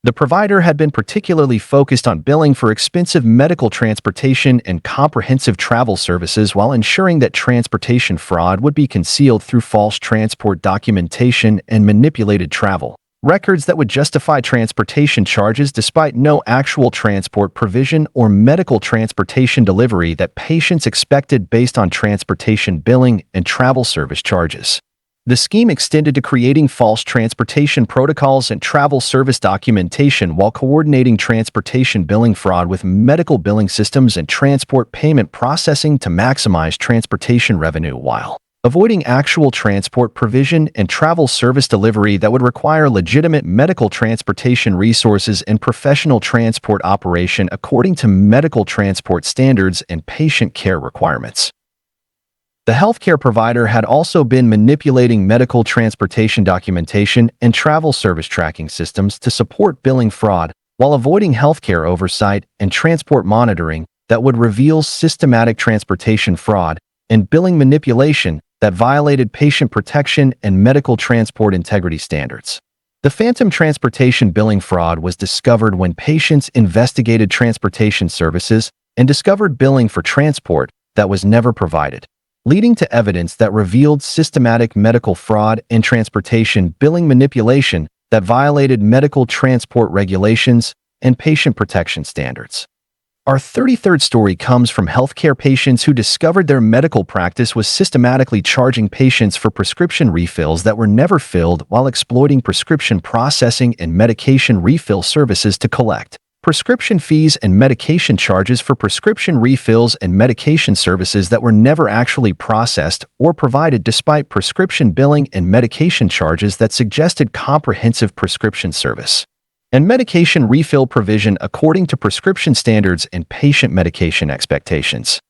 The provider had been particularly focused on billing for expensive medical transportation and comprehensive travel services while ensuring that transportation fraud would be concealed through false transport documentation and manipulated travel records that would justify transportation charges despite no actual transport provision or medical transportation delivery that patients expected based on transportation billing and travel service charges. The scheme extended to creating false transportation protocols and travel service documentation while coordinating transportation billing fraud with medical billing systems and transport payment processing to maximize transportation revenue while avoiding actual transport provision and travel service delivery that would require legitimate medical transportation resources and professional transport operation according to medical transport standards and patient care requirements. The healthcare provider had also been manipulating medical transportation documentation and travel service tracking systems to support billing fraud while avoiding healthcare oversight and transport monitoring that would reveal systematic transportation fraud and billing manipulation that violated patient protection and medical transport integrity standards. The phantom transportation billing fraud was discovered when patients investigated transportation services and discovered billing for transport that was never provided, leading to evidence that revealed systematic medical fraud and transportation billing manipulation that violated medical transport regulations and patient protection standards. Our 33rd story comes from healthcare patients who discovered their medical practice was systematically charging patients for prescription refills that were never filled while exploiting prescription processing and medication refill services to collect prescription fees and medication charges for prescription refills and medication services that were never actually processed or provided, despite prescription billing and medication charges that suggested comprehensive prescription service and medication refill provision according to prescription standards and patient medication expectations.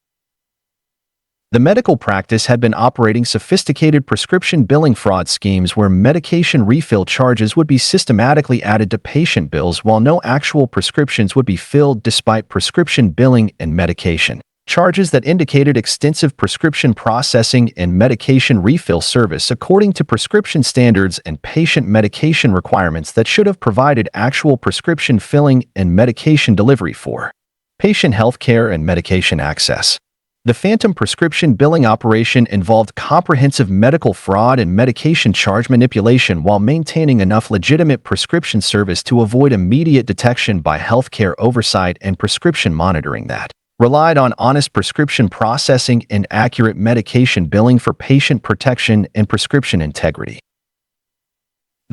The medical practice had been operating sophisticated prescription billing fraud schemes where medication refill charges would be systematically added to patient bills while no actual prescriptions would be filled, despite prescription billing and medication charges that indicated extensive prescription processing and medication refill service according to prescription standards and patient medication requirements that should have provided actual prescription filling and medication delivery for patient health care and medication access. The phantom prescription billing operation involved comprehensive medical fraud and medication charge manipulation while maintaining enough legitimate prescription service to avoid immediate detection by healthcare oversight and prescription monitoring that relied on honest prescription processing and accurate medication billing for patient protection and prescription integrity.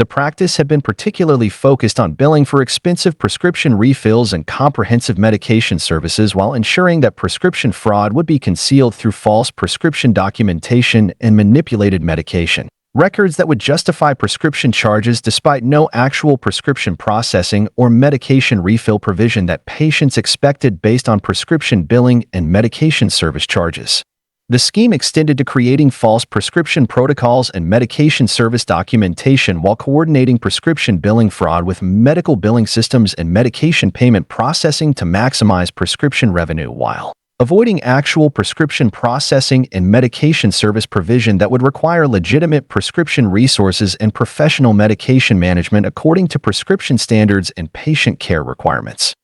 The practice had been particularly focused on billing for expensive prescription refills and comprehensive medication services while ensuring that prescription fraud would be concealed through false prescription documentation and manipulated medication records that would justify prescription charges despite no actual prescription processing or medication refill provision that patients expected based on prescription billing and medication service charges. The scheme extended to creating false prescription protocols and medication service documentation while coordinating prescription billing fraud with medical billing systems and medication payment processing to maximize prescription revenue while avoiding actual prescription processing and medication service provision that would require legitimate prescription resources and professional medication management according to prescription standards and patient care requirements.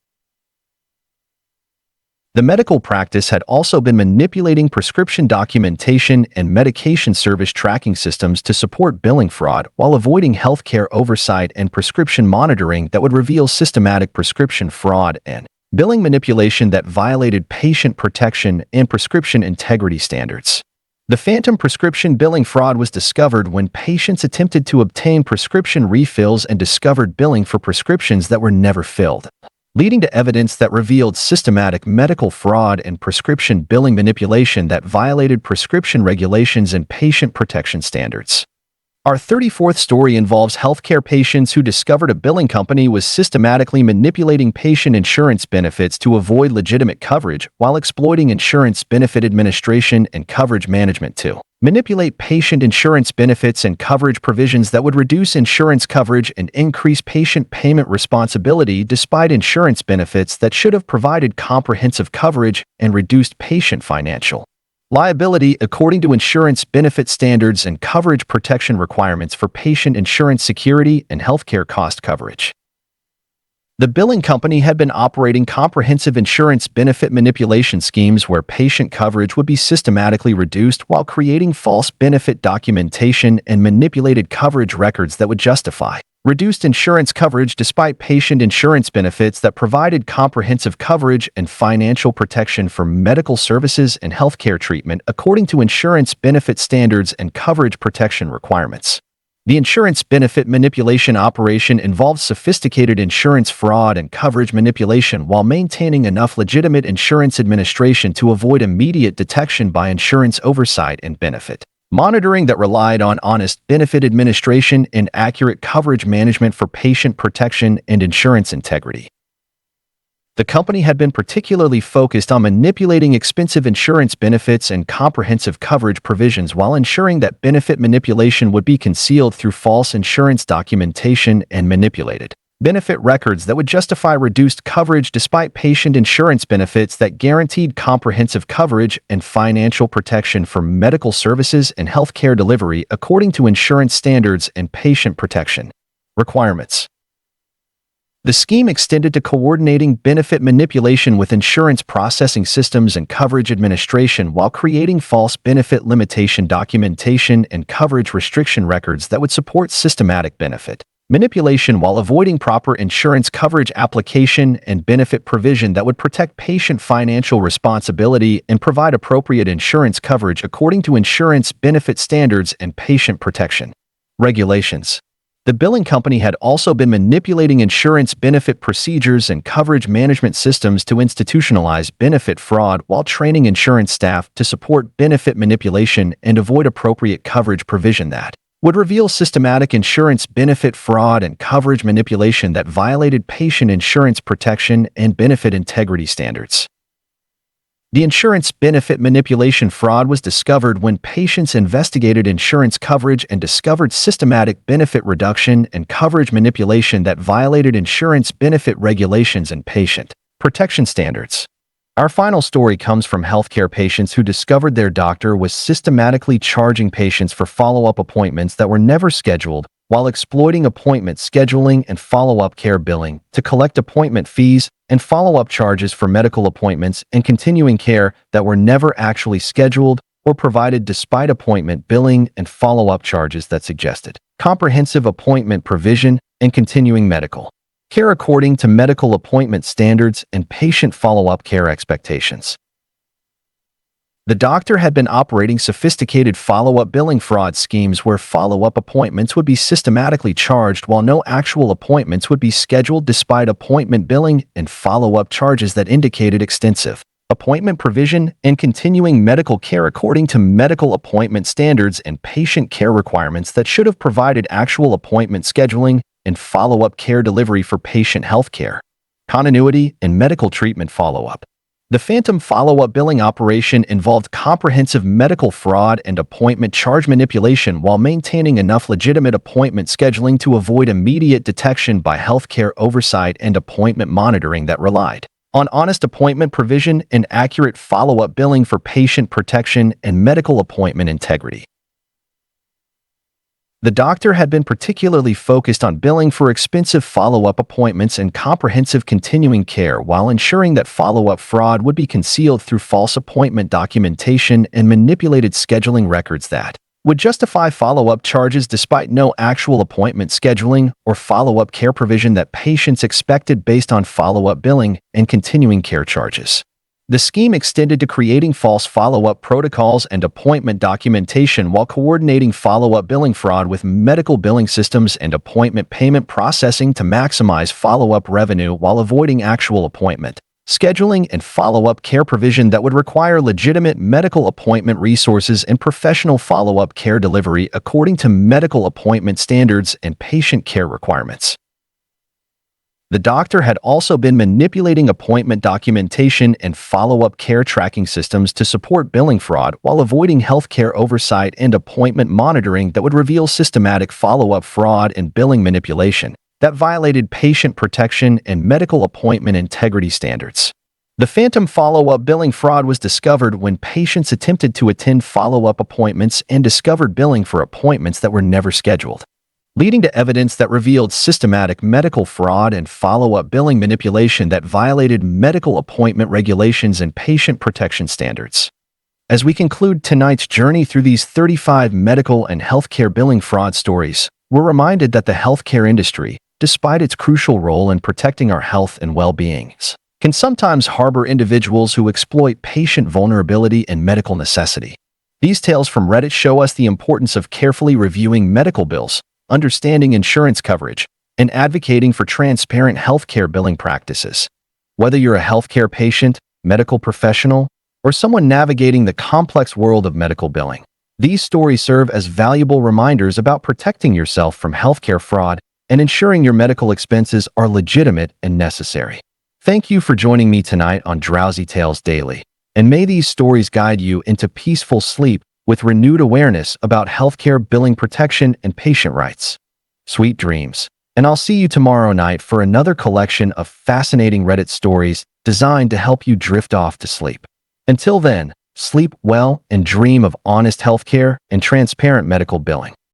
The medical practice had also been manipulating prescription documentation and medication service tracking systems to support billing fraud while avoiding healthcare oversight and prescription monitoring that would reveal systematic prescription fraud and billing manipulation that violated patient protection and prescription integrity standards. The phantom prescription billing fraud was discovered when patients attempted to obtain prescription refills and discovered billing for prescriptions that were never filled, leading to evidence that revealed systematic medical fraud and prescription billing manipulation that violated prescription regulations and patient protection standards. Our 34th story involves healthcare patients who discovered a billing company was systematically manipulating patient insurance benefits to avoid legitimate coverage while exploiting insurance benefit administration and coverage management to manipulate patient insurance benefits and coverage provisions that would reduce insurance coverage and increase patient payment responsibility despite insurance benefits that should have provided comprehensive coverage and reduced patient financial liability according to insurance benefit standards and coverage protection requirements for patient insurance security and healthcare cost coverage. The billing company had been operating comprehensive insurance benefit manipulation schemes where patient coverage would be systematically reduced while creating false benefit documentation and manipulated coverage records that would justify reduced insurance coverage despite patient insurance benefits that provided comprehensive coverage and financial protection for medical services and healthcare treatment according to insurance benefit standards and coverage protection requirements. The insurance benefit manipulation operation involves sophisticated insurance fraud and coverage manipulation while maintaining enough legitimate insurance administration to avoid immediate detection by insurance oversight and benefit monitoring that relied on honest benefit administration and accurate coverage management for patient protection and insurance integrity. The company had been particularly focused on manipulating expensive insurance benefits and comprehensive coverage provisions while ensuring that benefit manipulation would be concealed through false insurance documentation and manipulated benefit records that would justify reduced coverage despite patient insurance benefits that guaranteed comprehensive coverage and financial protection for medical services and healthcare delivery according to insurance standards and patient protection requirements. The scheme extended to coordinating benefit manipulation with insurance processing systems and coverage administration while creating false benefit limitation documentation and coverage restriction records that would support systematic benefit manipulation while avoiding proper insurance coverage application and benefit provision that would protect patient financial responsibility and provide appropriate insurance coverage according to insurance benefit standards and patient protection regulations. The billing company had also been manipulating insurance benefit procedures and coverage management systems to institutionalize benefit fraud while training insurance staff to support benefit manipulation and avoid appropriate coverage provision that would reveal systematic insurance benefit fraud and coverage manipulation that violated patient insurance protection and benefit integrity standards. The insurance benefit manipulation fraud was discovered when patients investigated insurance coverage and discovered systematic benefit reduction and coverage manipulation that violated insurance benefit regulations and patient protection standards. Our final story comes from healthcare patients who discovered their doctor was systematically charging patients for follow-up appointments that were never scheduled while exploiting appointment scheduling and follow-up care billing to collect appointment fees and follow-up charges for medical appointments and continuing care that were never actually scheduled or provided despite appointment billing and follow-up charges that suggested comprehensive appointment provision and continuing medical care according to medical appointment standards and patient follow-up care expectations. The doctor had been operating sophisticated follow-up billing fraud schemes where follow-up appointments would be systematically charged while no actual appointments would be scheduled despite appointment billing and follow-up charges that indicated extensive appointment provision and continuing medical care according to medical appointment standards and patient care requirements that should have provided actual appointment scheduling and follow-up care delivery for patient health care, continuity, and medical treatment follow-up. The phantom follow-up billing operation involved comprehensive medical fraud and appointment charge manipulation while maintaining enough legitimate appointment scheduling to avoid immediate detection by healthcare oversight and appointment monitoring that relied on honest appointment provision and accurate follow-up billing for patient protection and medical appointment integrity. The doctor had been particularly focused on billing for expensive follow-up appointments and comprehensive continuing care while ensuring that follow-up fraud would be concealed through false appointment documentation and manipulated scheduling records that would justify follow-up charges despite no actual appointment scheduling or follow-up care provision that patients expected based on follow-up billing and continuing care charges. The scheme extended to creating false follow-up protocols and appointment documentation while coordinating follow-up billing fraud with medical billing systems and appointment payment processing to maximize follow-up revenue while avoiding actual appointment scheduling and follow-up care provision that would require legitimate medical appointment resources and professional follow-up care delivery according to medical appointment standards and patient care requirements. The doctor had also been manipulating appointment documentation and follow-up care tracking systems to support billing fraud while avoiding healthcare oversight and appointment monitoring that would reveal systematic follow-up fraud and billing manipulation that violated patient protection and medical appointment integrity standards. The phantom follow-up billing fraud was discovered when patients attempted to attend follow-up appointments and discovered billing for appointments that were never scheduled, leading to evidence that revealed systematic medical fraud and follow-up billing manipulation that violated medical appointment regulations and patient protection standards. As we conclude tonight's journey through these 35 medical and healthcare billing fraud stories, we're reminded that the healthcare industry, despite its crucial role in protecting our health and well-being, can sometimes harbor individuals who exploit patient vulnerability and medical necessity. These tales from Reddit show us the importance of carefully reviewing medical bills, understanding insurance coverage, and advocating for transparent healthcare billing practices. Whether you're a healthcare patient, medical professional, or someone navigating the complex world of medical billing, these stories serve as valuable reminders about protecting yourself from healthcare fraud and ensuring your medical expenses are legitimate and necessary. Thank you for joining me tonight on Drowsy Tales Daily, and may these stories guide you into peaceful sleep with renewed awareness about healthcare billing protection and patient rights. Sweet dreams, and I'll see you tomorrow night for another collection of fascinating Reddit stories designed to help you drift off to sleep. Until then, sleep well and dream of honest healthcare and transparent medical billing.